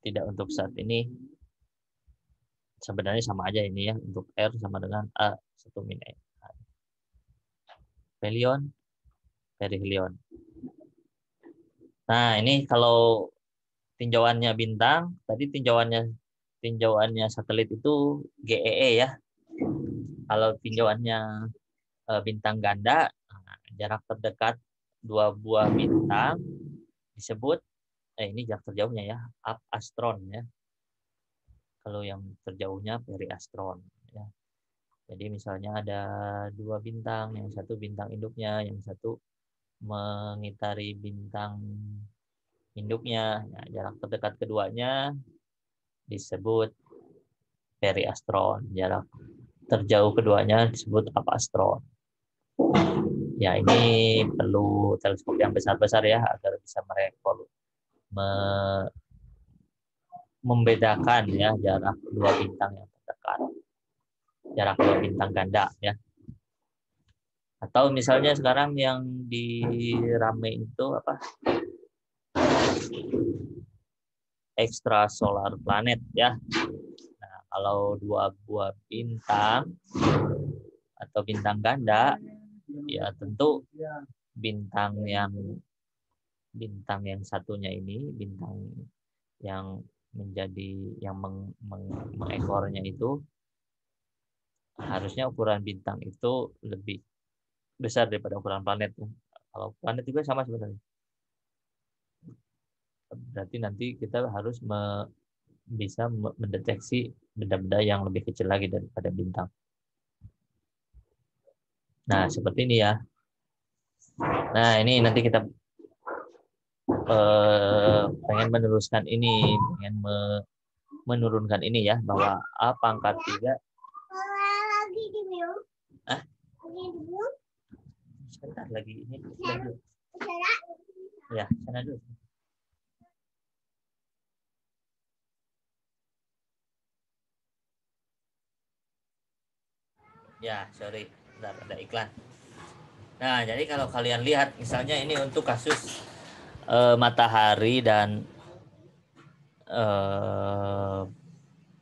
tidak untuk saat ini. Sebenarnya sama aja ini ya. Untuk R sama dengan A1-E. Aphelion, perihelion. Nah, ini kalau tinjauannya bintang, tadi tinjauannya satelit itu GEE ya. Kalau tinjauannya bintang ganda, jarak terdekat 2 buah bintang disebut ini jarak terjauhnya ya, apastron ya. Kalau yang terjauhnya periastron ya. Jadi misalnya ada 2 bintang, yang satu bintang induknya, yang satu mengitari bintang induknya. Nah, jarak terdekat keduanya disebut periastron. Jarak terjauh keduanya disebut apastron. Ya, ini perlu teleskop yang besar-besar ya agar bisa membedakan ya jarak 2 bintang yang terdekat. Jarak 2 bintang ganda ya. Atau misalnya sekarang yang dirame itu apa? Extrasolar planet ya. Nah, kalau 2 buah bintang atau bintang ganda, ya tentu bintang yang satunya ini, bintang yang menjadi yang mengekornya itu harusnya ukuran bintang itu lebih besar daripada ukuran planet. Kalau planet juga sama sebenarnya. Berarti nanti kita harus bisa mendeteksi benda-benda yang lebih kecil lagi daripada bintang. Nah, seperti ini ya. Nah, ini nanti kita pengen meneruskan ini, pengen menurunkan ini ya, bahwa A pangkat 3. Sebentar lagi ini. Ya, sana dulu. Ya, sorry, bentar, ada iklan. Nah, jadi kalau kalian lihat, misalnya ini untuk kasus matahari dan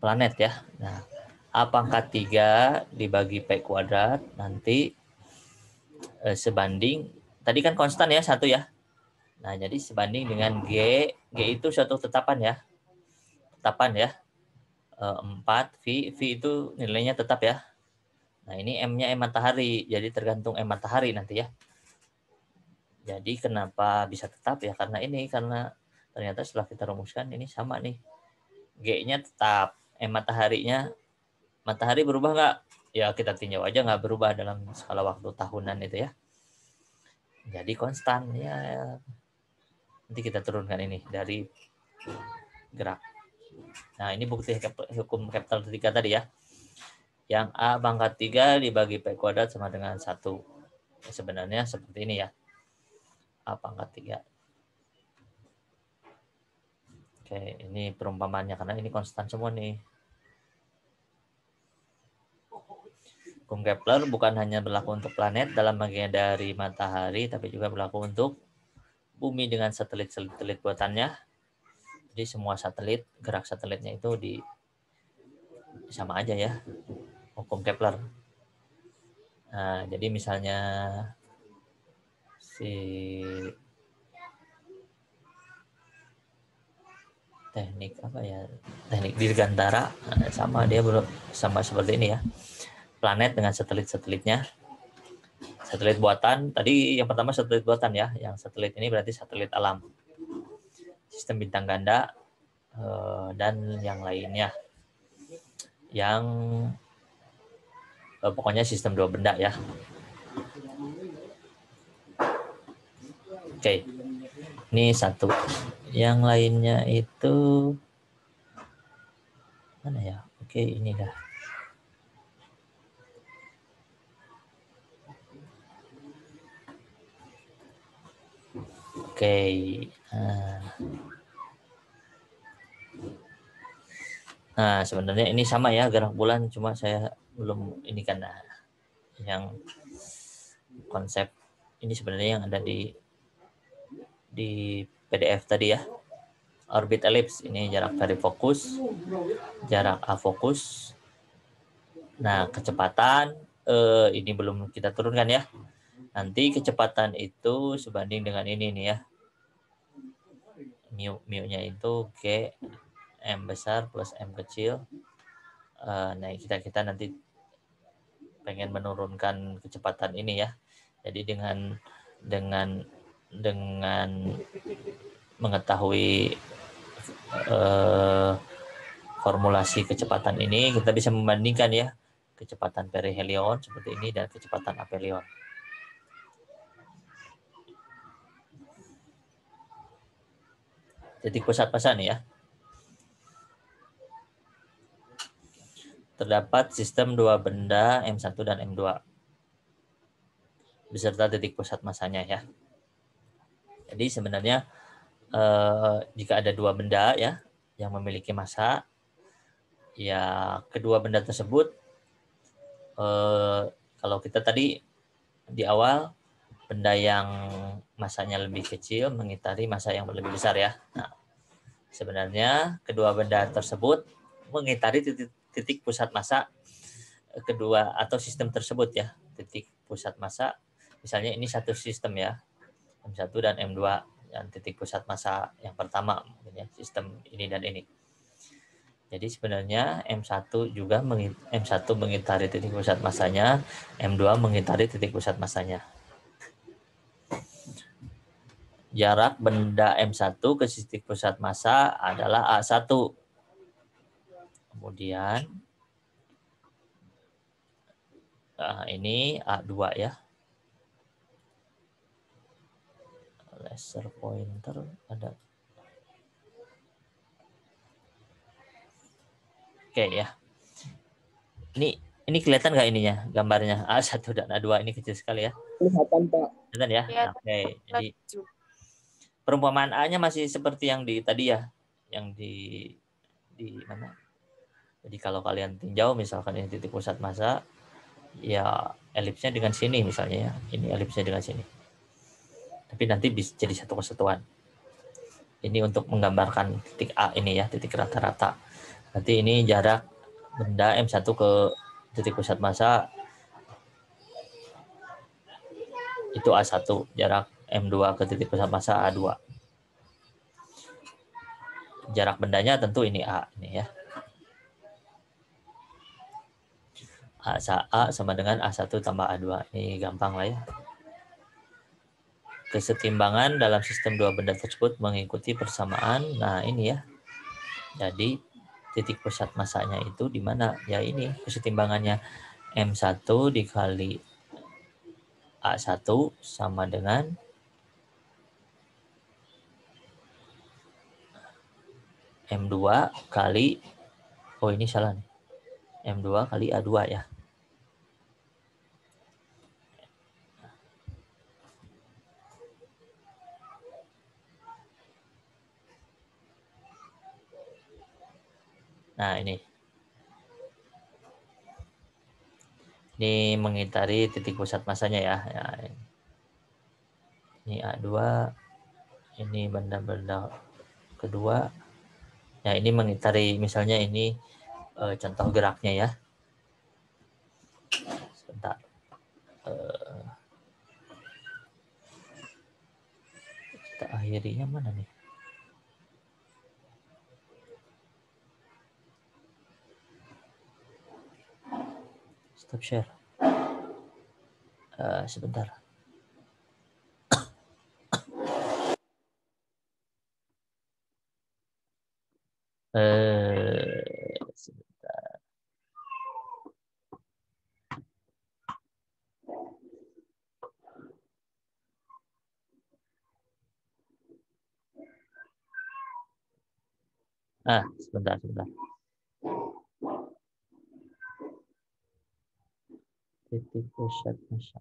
planet ya. Nah, A pangkat 3 dibagi P kuadrat nanti sebanding, tadi kan konstan ya 1 ya. Nah, jadi sebanding dengan G. G itu suatu tetapan ya. Tetapan ya. 4, V itu nilainya tetap ya. Nah, ini M-nya M matahari, jadi tergantung M matahari nanti ya. Jadi kenapa bisa tetap ya? Karena ternyata setelah kita rumuskan ini sama nih. G-nya tetap, M mataharinya, matahari berubah nggak? Ya kita tinjau aja nggak berubah dalam skala waktu tahunan itu ya. Jadi konstan ya. Nanti kita turunkan ini dari gerak. Nah, ini bukti hukum Kepler 3 tadi ya. Yang A pangkat 3 dibagi P kuadrat sama dengan 1. Sebenarnya seperti ini ya. A pangkat 3. Oke, ini perumpamannya karena ini konstan semua nih. Hukum Kepler bukan hanya berlaku untuk planet dalam bagian dari matahari, tapi juga berlaku untuk bumi dengan satelit-satelit buatannya. Jadi semua satelit, gerak satelitnya itu sama aja ya. Hukum Kepler. Nah, jadi misalnya teknik dirgantara sama, dia sama seperti ini ya. Planet dengan satelit-satelitnya. Satelit buatan, tadi yang pertama satelit buatan ya. Yang satelit ini berarti satelit alam. sistem bintang ganda, dan yang lainnya. Yang pokoknya sistem dua benda ya. Oke, ini satu. Yang lainnya itu mana ya? Oke, ini dah. Oke. Nah, sebenarnya ini sama ya gerak bulan, cuma saya belum ini kan yang konsep ini sebenarnya yang ada di PDF tadi ya. Orbit ellipse ini jarak perifokus, jarak afokus. Nah, kecepatan ini belum kita turunkan ya. Nanti kecepatan itu sebanding dengan ini nih ya. Mu-nya itu G M besar plus M kecil. Nah, kita nanti pengen menurunkan kecepatan ini ya. Jadi dengan mengetahui formulasi kecepatan ini, kita bisa membandingkan ya kecepatan perihelion seperti ini dan kecepatan aphelion. Titik pusat massa nih ya. Terdapat sistem dua benda M1 dan M2 beserta titik pusat massanya ya. Jadi sebenarnya jika ada dua benda ya yang memiliki massa, ya kedua benda tersebut kalau kita tadi di awal benda yang massanya lebih kecil mengitari massa yang lebih besar ya. Nah, sebenarnya kedua benda tersebut mengitari titik pusat massa kedua atau sistem tersebut ya. Titik pusat massa misalnya ini satu sistem ya, M1 dan M2 dan titik pusat massa yang pertama mungkin ya, sistem ini dan ini. Jadi sebenarnya M1 juga M1 mengitari titik pusat massanya, M2 mengitari titik pusat massanya. Jarak benda M1 ke titik pusat massa adalah A1. Kemudian ini A2 ya. Laser pointer ada. Oke ya. Ini kelihatan nggak ininya gambarnya A1 dan A2 ini kecil sekali ya. Kelihatan, Pak. Kelihatan ya. Ya, Oke. Jadi perumpamaan A-nya masih seperti yang di tadi ya, yang di mana? Jadi kalau kalian tinjau misalkan ini titik pusat massa, ya elipsnya dengan sini misalnya ya. Ini elipsnya dengan sini. Tapi nanti bisa jadi satu kesatuan. Ini untuk menggambarkan titik A ini ya, titik rata-rata. Nanti ini jarak benda M1 ke titik pusat massa itu A1, jarak M2 ke titik pusat massa A2. Jarak bendanya tentu ini A ini ya. A sama dengan A1 tambah A2. Ini gampang lah ya. Kesetimbangan dalam sistem dua benda tersebut mengikuti persamaan. Nah, ini ya. Jadi titik pusat massanya itu di mana? Ya ini kesetimbangannya M1 dikali A1 sama dengan M2 kali, oh ini salah nih, M2 kali A2 ya. Nah ini mengitari titik pusat massanya ya. Ini A2, ini benda-benda kedua. Ya ini mengitari misalnya ini contoh geraknya ya. Sebentar. Kita akhirinya mana nih? Stop share. Sebentar. Sebentar. Titik pusat masa.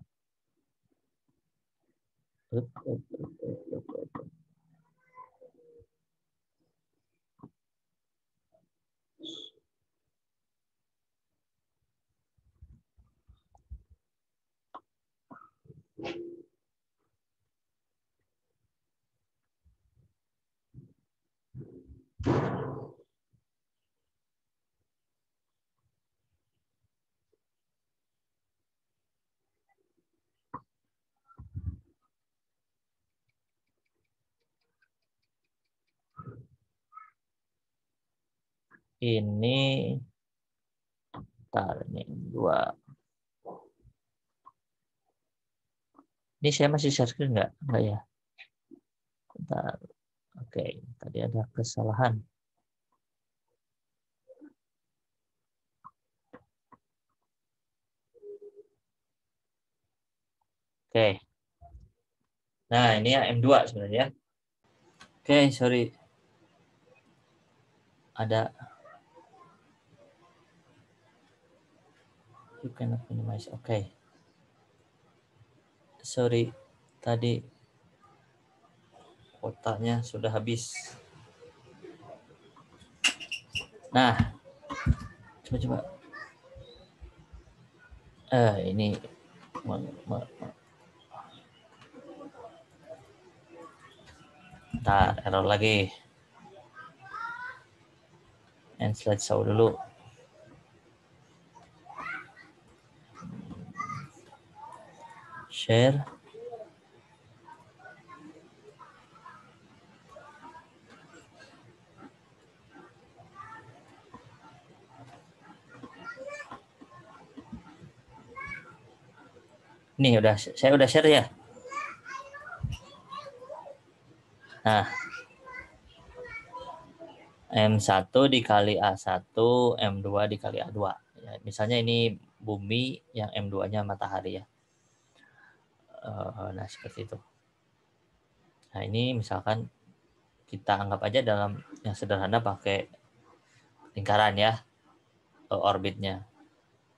Ini ini 2. Ini saya masih share screen nggak? Nggak ya? Bentar. Oke, tadi ada kesalahan. Oke. Nah, ini ya M2 sebenarnya. Oke, sorry. Ada. You cannot minimize. Oke. Sorry. Tadi kotaknya sudah habis. Nah. Coba. Ini. Bentar, error lagi. And slideshow dulu. Share. Nih saya udah share ya. Nah. M1 dikali A1, M2 dikali A2. Ya, misalnya ini bumi, yang M2-nya matahari ya. Nah, seperti itu. Nah, ini misalkan kita anggap aja dalam yang sederhana pakai lingkaran ya, orbitnya.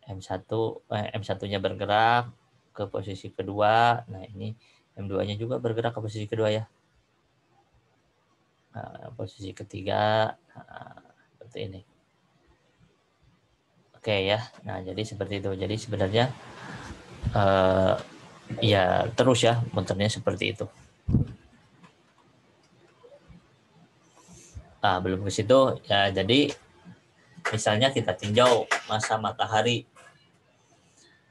M1-nya bergerak ke posisi kedua. Nah, ini M2-nya juga bergerak ke posisi kedua ya. Nah, posisi ketiga, seperti ini. Oke ya. Nah, jadi seperti itu. Jadi sebenarnya ya terus ya muternya seperti itu. Nah, belum ke situ ya. Jadi misalnya kita tinjau masa matahari.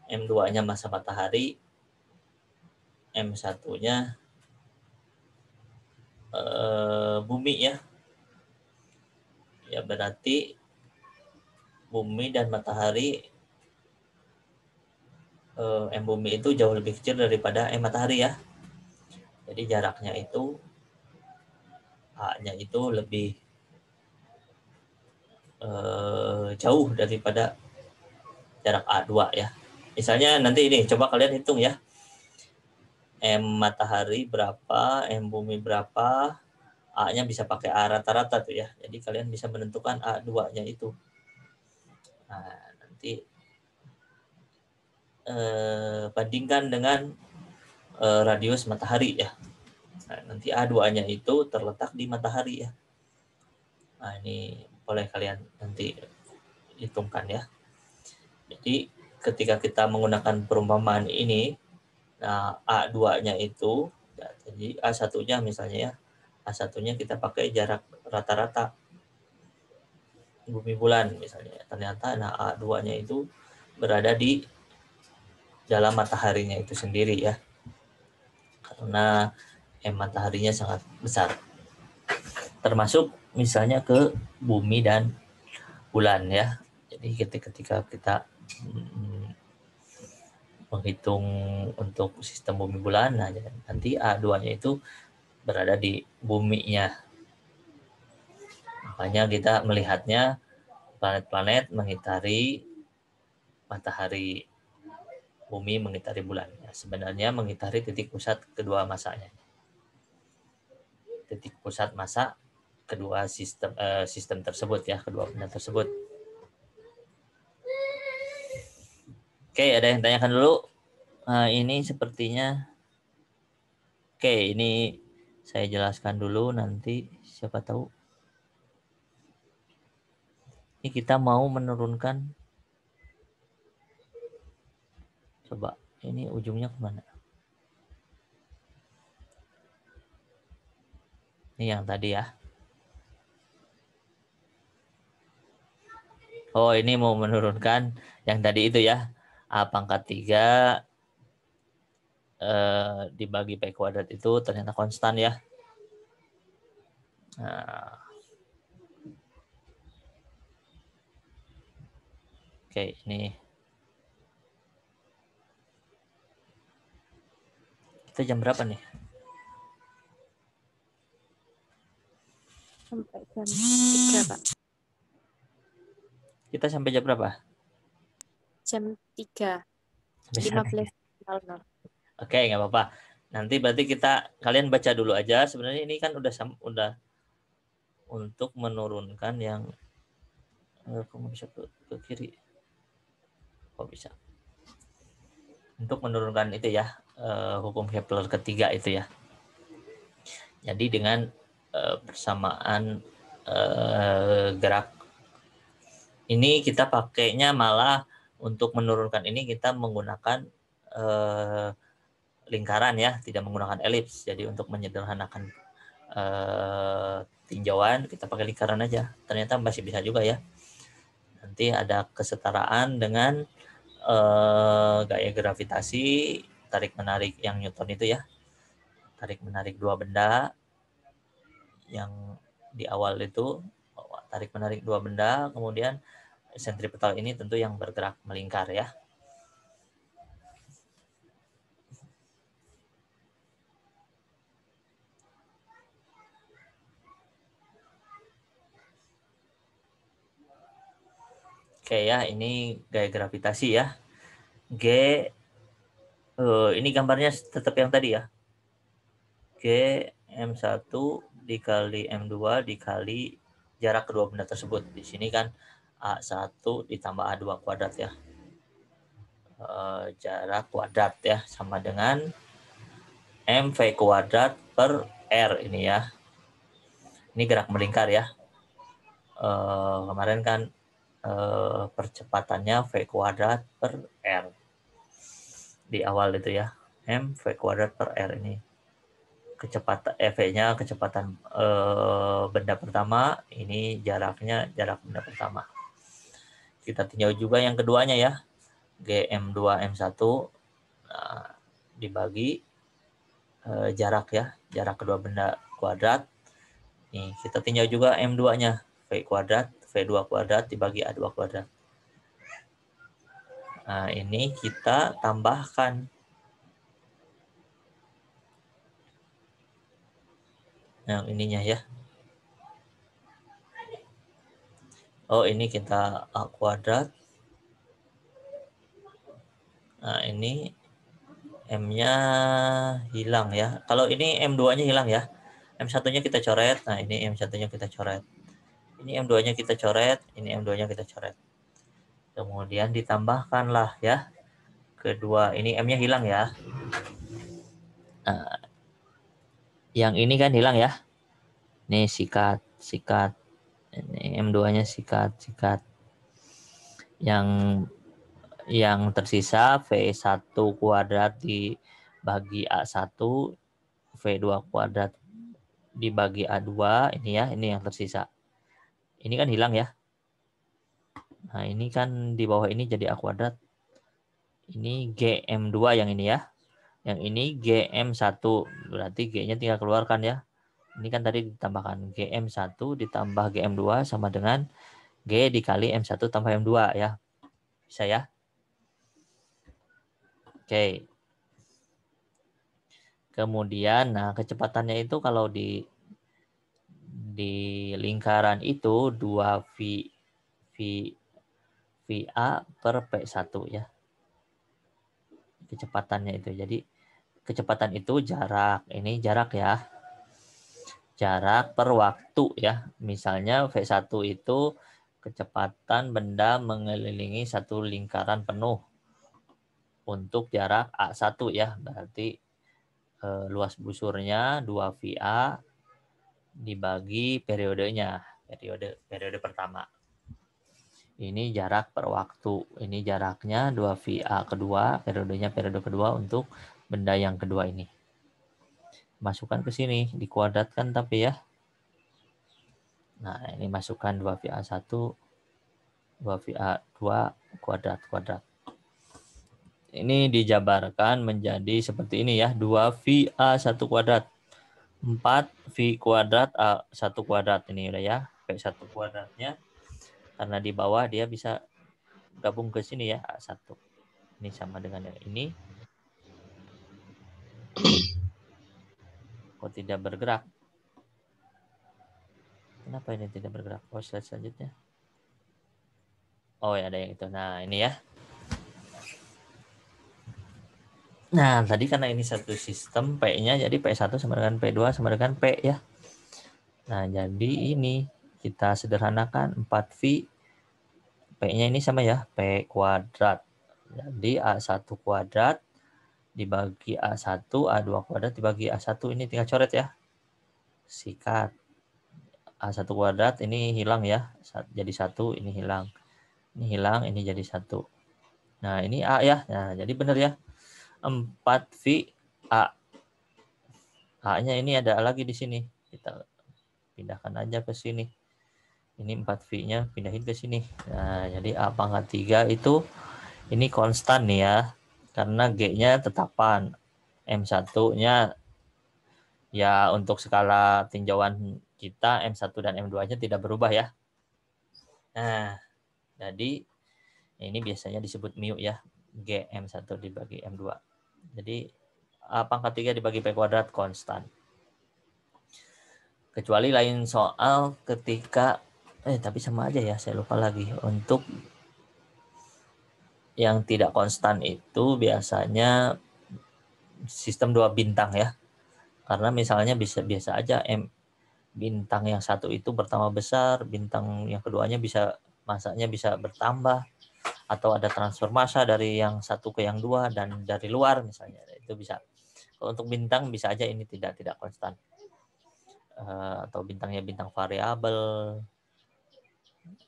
M2-nya masa matahari, M1-nya bumi ya. Ya berarti bumi dan matahari, M bumi itu jauh lebih kecil daripada M matahari ya. Jadi jaraknya itu A-nya itu lebih jauh daripada jarak A2 ya. Misalnya nanti ini coba kalian hitung ya. M matahari berapa, M bumi berapa, A-nya bisa pakai A rata-rata tuh ya. Jadi kalian bisa menentukan A2-nya itu. Nah, nanti bandingkan dengan radius matahari ya. Nah, nanti A2-nya itu terletak di matahari ya. Nah, ini boleh kalian nanti hitungkan ya. Jadi ketika kita menggunakan perumpamaan ini, nah A2-nya itu, ya, jadi A1-nya misalnya ya, A1-nya kita pakai jarak rata-rata bumi bulan misalnya. Ternyata nah A2-nya itu berada di dalam mataharinya itu sendiri ya. Karena mataharinya sangat besar. Termasuk misalnya ke bumi dan bulan ya. Jadi ketika kita menghitung untuk sistem bumi bulan, nah nanti A2-nya itu berada di buminya. Makanya kita melihatnya planet-planet mengitari matahari, bumi mengitari bulan. Ya, sebenarnya mengitari titik pusat kedua masanya. Titik pusat masa kedua sistem tersebut ya, kedua benda tersebut. Oke, ada yang tanyakan dulu? Ini sepertinya, oke, ini saya jelaskan dulu, nanti siapa tahu. Ini kita mau menurunkan, coba ini ujungnya kemana? Ini yang tadi ya. Oh, ini mau menurunkan yang tadi itu ya. A pangkat 3 dibagi P kuadrat itu ternyata konstan ya. Nah. Oke, ini. Kita jam berapa nih? Sampai jam 3, Pak. Kita sampai jam berapa? Jam 3. Sampai sana. 15.00. Oke, nggak apa-apa. Nanti berarti kalian baca dulu aja. Sebenarnya ini kan udah untuk menurunkan yang kok bisa ke kiri? Kok bisa? Untuk menurunkan itu ya, hukum Kepler ketiga itu ya. Jadi dengan persamaan gerak ini kita pakainya malah untuk menurunkan ini kita menggunakan lingkaran ya, tidak menggunakan elips. Jadi untuk menyederhanakan tinjauan kita pakai lingkaran aja. Ternyata masih bisa juga ya. Nanti ada kesetaraan dengan gaya gravitasi tarik menarik yang Newton itu ya. Tarik menarik dua benda yang di awal itu tarik menarik dua benda, kemudian sentripetal ini tentu yang bergerak melingkar ya. Oke ya, ini gaya gravitasi ya. G, ini gambarnya tetap yang tadi ya. G M1 dikali M2 dikali jarak kedua benda tersebut. Di sini kan A1 ditambah A2 kuadrat ya. Jarak kuadrat ya, sama dengan MV kuadrat per R ini ya. Ini gerak melingkar ya. Kemarin kan percepatannya V kuadrat per R di awal itu ya, M V kuadrat per R ini kecepatan V-nya kecepatan benda pertama, ini jaraknya jarak benda pertama. Kita tinjau juga yang keduanya ya, GM2 M1 dibagi jarak ya, jarak kedua benda kuadrat. Nih kita tinjau juga M2-nya, V kuadrat V2 kuadrat dibagi A2 kuadrat. Nah, ini kita tambahkan. Yang ininya ya. Oh, ini kita A kuadrat. Nah, ini M-nya hilang ya. Kalau ini M2-nya hilang ya. M1-nya kita coret. Nah, ini M1-nya kita coret. Ini M2-nya kita coret. Ini M2-nya kita coret. Kemudian ditambahkanlah ya. Kedua, ini M-nya hilang ya. Nah, yang ini kan hilang ya. Ini sikat. Ini M2-nya sikat. Yang tersisa V1 kuadrat dibagi A1, V2 kuadrat dibagi A2, ini ya, ini yang tersisa. Ini kan hilang ya. Nah, ini kan di bawah ini jadi A kuadrat. Ini GM2 yang ini ya. Yang ini GM1, berarti G-nya tinggal keluarkan ya. Ini kan tadi ditambahkan GM1 ditambah GM2 sama dengan G dikali M1 tambah M2 ya. Bisa ya? Oke. Kemudian, nah kecepatannya itu kalau di lingkaran itu 2VA per P1 ya. Kecepatannya itu. Jadi kecepatan itu jarak. Ini jarak ya. jarak per waktu ya. Misalnya V1 itu kecepatan benda mengelilingi satu lingkaran penuh untuk jarak A1 ya. Berarti luas busurnya 2 VA dibagi periodenya, periode pertama. Ini jarak per waktu. Ini jaraknya 2 VA kedua, periodenya periode kedua untuk benda yang kedua ini. Masukkan ke sini, dikuadratkan tapi ya. Nah, ini masukkan 2 VA1, 2 VA2 kuadrat. Ini dijabarkan menjadi seperti ini ya, 2 VA1 kuadrat. 4 V kuadrat A1 kuadrat. Ini udah ya, V1 kuadratnya. Karena di bawah dia bisa gabung ke sini ya, A1. Ini sama dengan yang ini. Kok tidak bergerak? Kenapa ini tidak bergerak? Oh, slide selanjutnya. Oh ya, ada yang itu. Nah, ini ya. Nah, tadi karena ini satu sistem P-nya, jadi P1 sama dengan P2 sama dengan P ya. Nah, jadi ini kita sederhanakan 4V. P-nya ini sama ya, P kuadrat. Jadi A1 kuadrat dibagi A1, A2 kuadrat dibagi A1. Ini tinggal coret ya. Sikat. A1 kuadrat ini hilang ya. Jadi 1, ini hilang. Ini hilang, ini jadi 1. Nah, ini A ya. Nah, jadi benar ya. 4V A. A-nya ini ada lagi di sini. Kita pindahkan aja ke sini. Ini 4V-nya pindahin ke sini. Nah, jadi A pangkat 3 itu ini konstan nih ya. Karena G-nya tetapan. M1-nya ya untuk skala tinjauan kita M1 dan M2-nya tidak berubah ya. Nah, jadi ini biasanya disebut mu ya. G M1 dibagi M2. Jadi A pangkat 3 dibagi P kuadrat konstan. Kecuali lain soal ketika tapi sama aja ya, saya lupa lagi. Untuk yang tidak konstan itu biasanya sistem 2 bintang ya. Karena misalnya biasa aja bintang yang satu itu bertambah besar, bintang yang keduanya masanya bisa bertambah, atau ada transfer massa dari yang satu ke yang dua dan dari luar misalnya, itu bisa. Kalau untuk bintang bisa aja ini tidak konstan, atau bintangnya bintang variabel.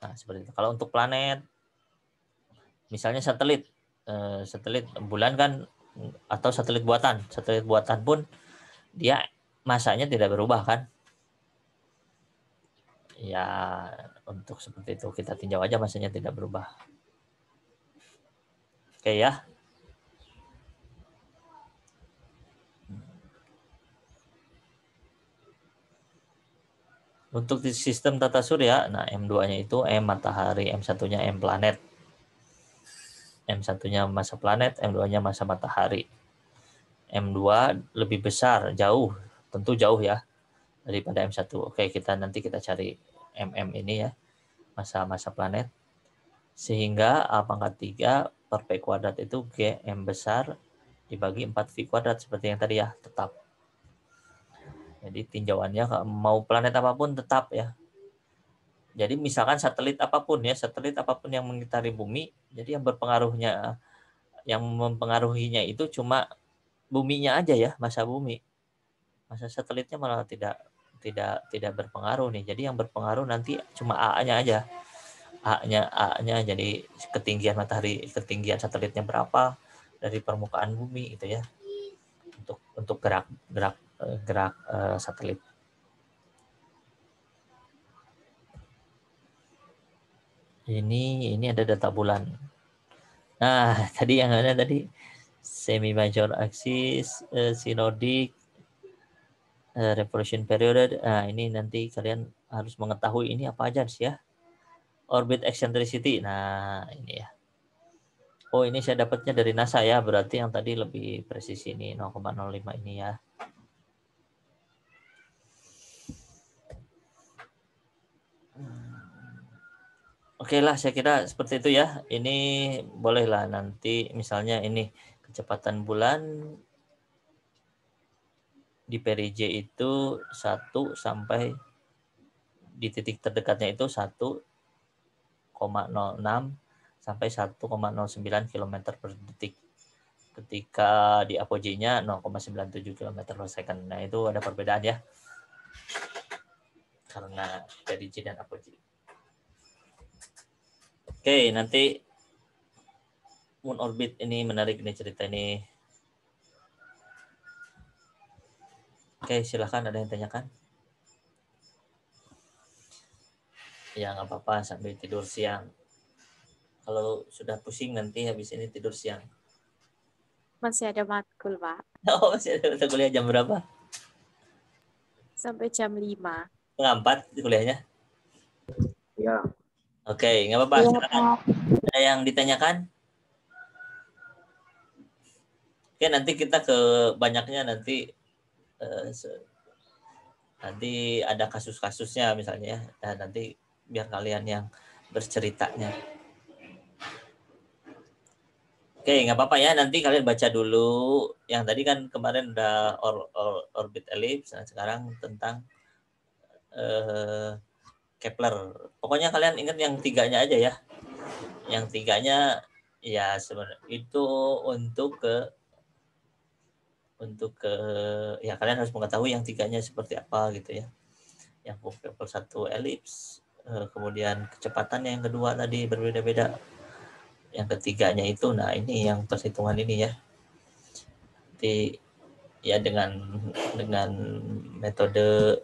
Nah, seperti itu. Kalau untuk planet, misalnya satelit bulan kan, atau satelit buatan pun dia masanya tidak berubah kan. Ya, untuk seperti itu kita tinjau aja masanya tidak berubah. Oke ya. Untuk di sistem tata surya, nah M2-nya itu M matahari, M1-nya M planet. M1-nya massa planet, M2-nya massa matahari. M2 lebih besar, jauh, tentu jauh ya daripada M1. Oke, nanti kita cari MM ini ya, massa planet. Sehingga A pangkat 3 per P kuadrat itu G M besar dibagi 4V kuadrat seperti yang tadi ya, tetap. Jadi tinjauannya mau planet apapun tetap ya. Jadi misalkan satelit apapun yang mengitari bumi, jadi yang mempengaruhinya itu cuma buminya aja ya, massa bumi. Massa satelitnya malah tidak berpengaruh nih. Jadi yang berpengaruh nanti cuma A-nya aja. A-nya jadi ketinggian matahari, ketinggian satelitnya berapa dari permukaan bumi itu ya. Untuk gerak satelit. Ini ada data bulan. Nah, tadi yang ada tadi semi major axis, synodic, revolution period. Nah, ini nanti kalian harus mengetahui ini apa aja sih ya. Orbit eccentricity. Nah, ini ya. Oh, ini saya dapatnya dari NASA ya, berarti yang tadi lebih presisi ini 0,05 ini ya. Oke lah, saya kira seperti itu ya. Ini bolehlah nanti misalnya ini kecepatan bulan di perij itu 1 sampai di titik terdekatnya itu 1,06 sampai 1,09 km per detik. Ketika di apogee-nya 0,97 km per second. Nah, itu ada perbedaan ya. Karena perij dan apogee. Oke, nanti moon orbit ini menarik nih cerita ini. Oke, silahkan ada yang tanyakan. Ya, nggak apa-apa sambil tidur siang. Kalau sudah pusing nanti habis ini tidur siang. Masih ada matkul, Pak. Oh, masih ada kuliah jam berapa? Sampai jam 5. Setengah 4 kuliahnya? Ya. Oke, nggak apa-apa. Silakan. Ada yang ditanyakan? Oke, nanti kita ke banyaknya nanti nanti ada kasus-kasusnya misalnya ya. Dan nanti biar kalian yang berceritanya. Oke, nggak apa-apa ya. Nanti kalian baca dulu. Yang tadi kan kemarin udah orbit ellipse. Nah, sekarang tentang Kepler. Pokoknya kalian ingat yang 3-nya aja ya. Yang 3-nya ya sebenarnya itu untuk ya kalian harus mengetahui yang 3-nya seperti apa gitu ya. Yang Kepler 1 ellipse, kemudian kecepatannya yang kedua tadi berbeda-beda. Yang ketiganya itu, nah ini yang perhitungan ini ya. Jadi ya dengan metode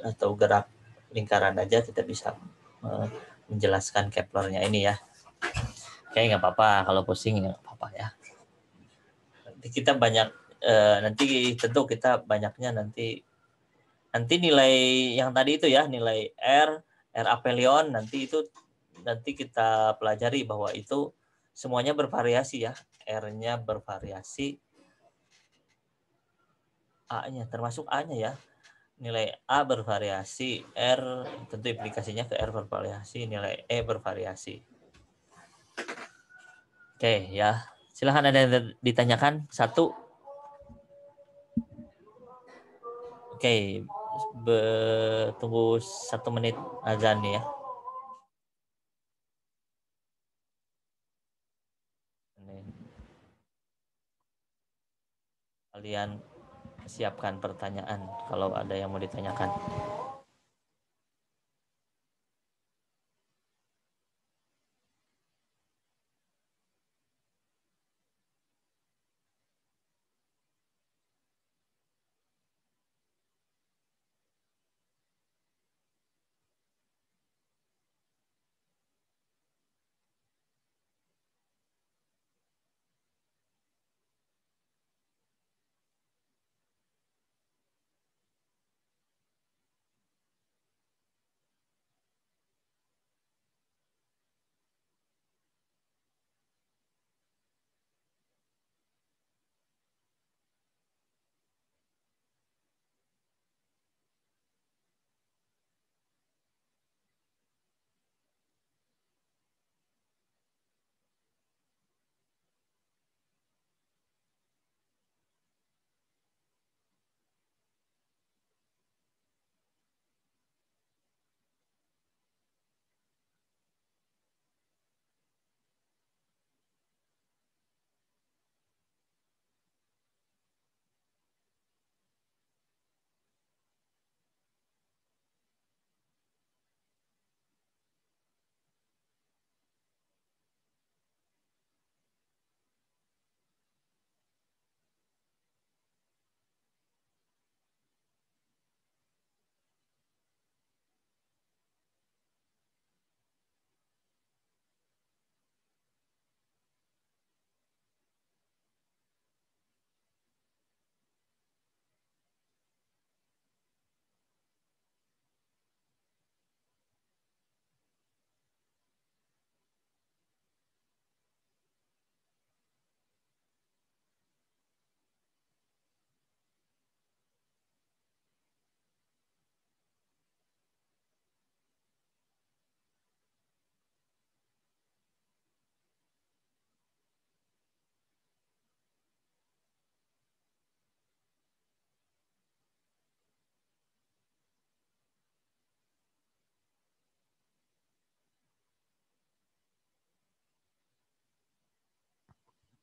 atau gerak lingkaran aja kita bisa menjelaskan Keplernya ini ya. Oke, nggak apa-apa kalau pusing nggak apa-apa ya. Nanti kita banyak nanti tentu kita banyaknya nanti nilai yang tadi itu ya, nilai R aphelion nanti itu nanti kita pelajari bahwa itu semuanya bervariasi ya. R-nya bervariasi, A-nya termasuk A-nya ya. Nilai A bervariasi, R tentu implikasinya ke R bervariasi, nilai E bervariasi. Oke ya, silahkan ada yang ditanyakan. 1. Oke, tunggu 1 menit azan ya. Kalian siapkan pertanyaan kalau ada yang mau ditanyakan.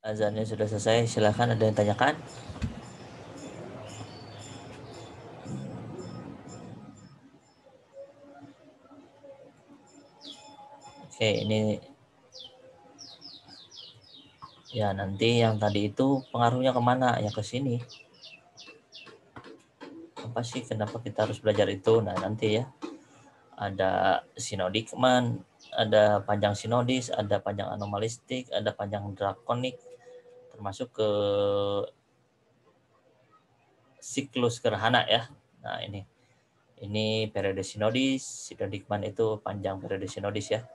Azannya sudah selesai. Silahkan, ada yang tanyakan? Oke, ini ya nanti yang tadi itu pengaruhnya kemana? Ya ke sini. Apa sih kenapa kita harus belajar itu? Nah nanti ya ada sinodikman, ada panjang sinodis, ada panjang anomalistik, ada panjang drakonik, termasuk ke siklus gerhana ya. Nah ini periode sinodis, sinodikman itu panjang periode sinodis ya.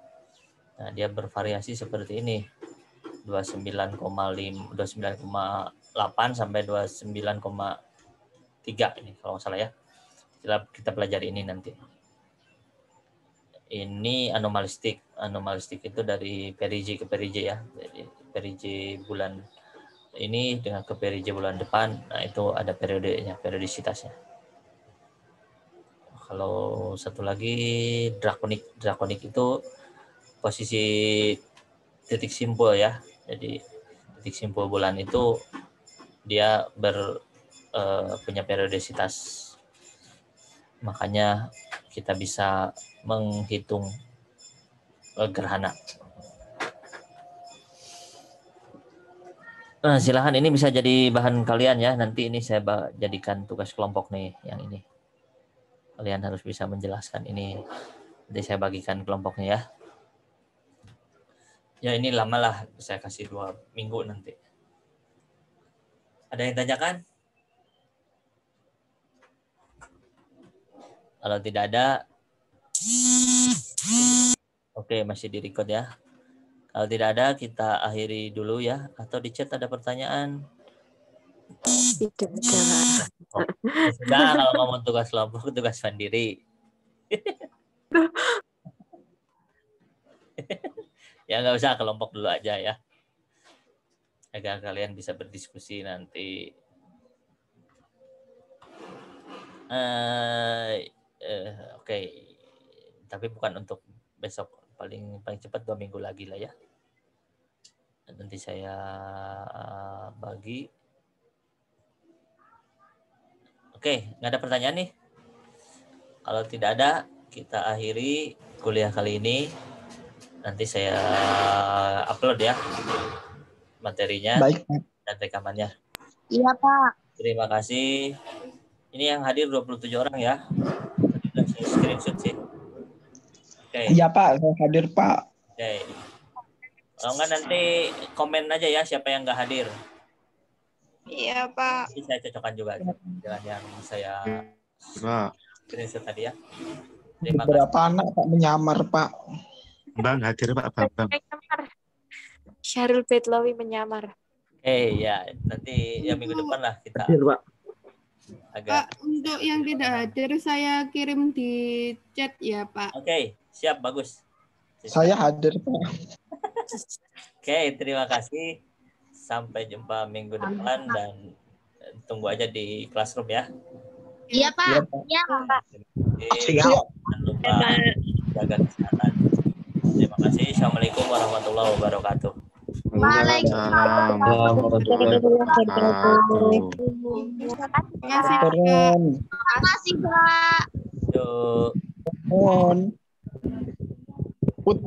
Nah dia bervariasi seperti ini, 29,8 sampai 29,3 ini kalau nggak salah ya. Kita pelajari ini nanti. Ini anomalistik itu dari perigi ke perigi ya. Jadi perigi bulan ini dengan ke perigi bulan depan, nah itu ada periodenya, periodisitasnya. Kalau satu lagi drakonik itu posisi titik simpul ya. Jadi titik simpul bulan itu dia punya periodisitas. Makanya kita bisa menghitung gerhana. Nah, silahkan ini bisa jadi bahan kalian ya. Nanti ini saya jadikan tugas kelompok nih yang ini. Kalian harus bisa menjelaskan ini. Nanti saya bagikan kelompoknya ya. Ya ini lama lah, saya kasih 2 minggu nanti. Ada yang tanyakan? Kalau tidak ada, oke, masih di-record ya. Kalau tidak ada, kita akhiri dulu ya. Atau di chat ada pertanyaan? Tidak ada. Oh, ya sudah, kalau ngomong tugas kelompok, tugas mandiri. Ya nggak usah, kelompok dulu aja ya. Agar kalian bisa berdiskusi nanti. Oke. Tapi bukan untuk besok, paling cepat 2 minggu lagi lah ya. Nanti saya bagi. Oke, nggak ada pertanyaan nih. Kalau tidak ada, kita akhiri kuliah kali ini. Nanti saya upload ya materinya. Baik. Dan rekamannya. Iya, Pak. Terima kasih. Ini yang hadir 27 orang ya. Tadi udah saya screenshot sih. Oke. Iya Pak, saya hadir Pak. Oke. Kalau enggak nanti komen aja ya siapa yang nggak hadir. Iya, Pak. Nanti saya cocokkan juga dengan yang saya screenshot tadi ya. Terima kasih. Beberapa anak Pak menyamar Pak. Bang hadir Pak Bambang. Syarul Betlawi menyamar. Ya nanti ya minggu depan lah kita Hadir, Pak. agak. Pak, untuk yang tidak hadir saya kirim di chat ya, Pak. Oke, siap, bagus. Saya hadir Pak. Oke, terima kasih. Sampai jumpa minggu depan dan tunggu aja di classroom ya. Iya, Pak. Iya Pak. Jangan lupa jaga kesehatan. Terima kasih. Assalamualaikum warahmatullahi wabarakatuh. Waalaikumsalam warahmatullahi wabarakatuh. Terima kasih, Pak. Keren. Terima kasih, Pak. Yuk. Mohon. Put.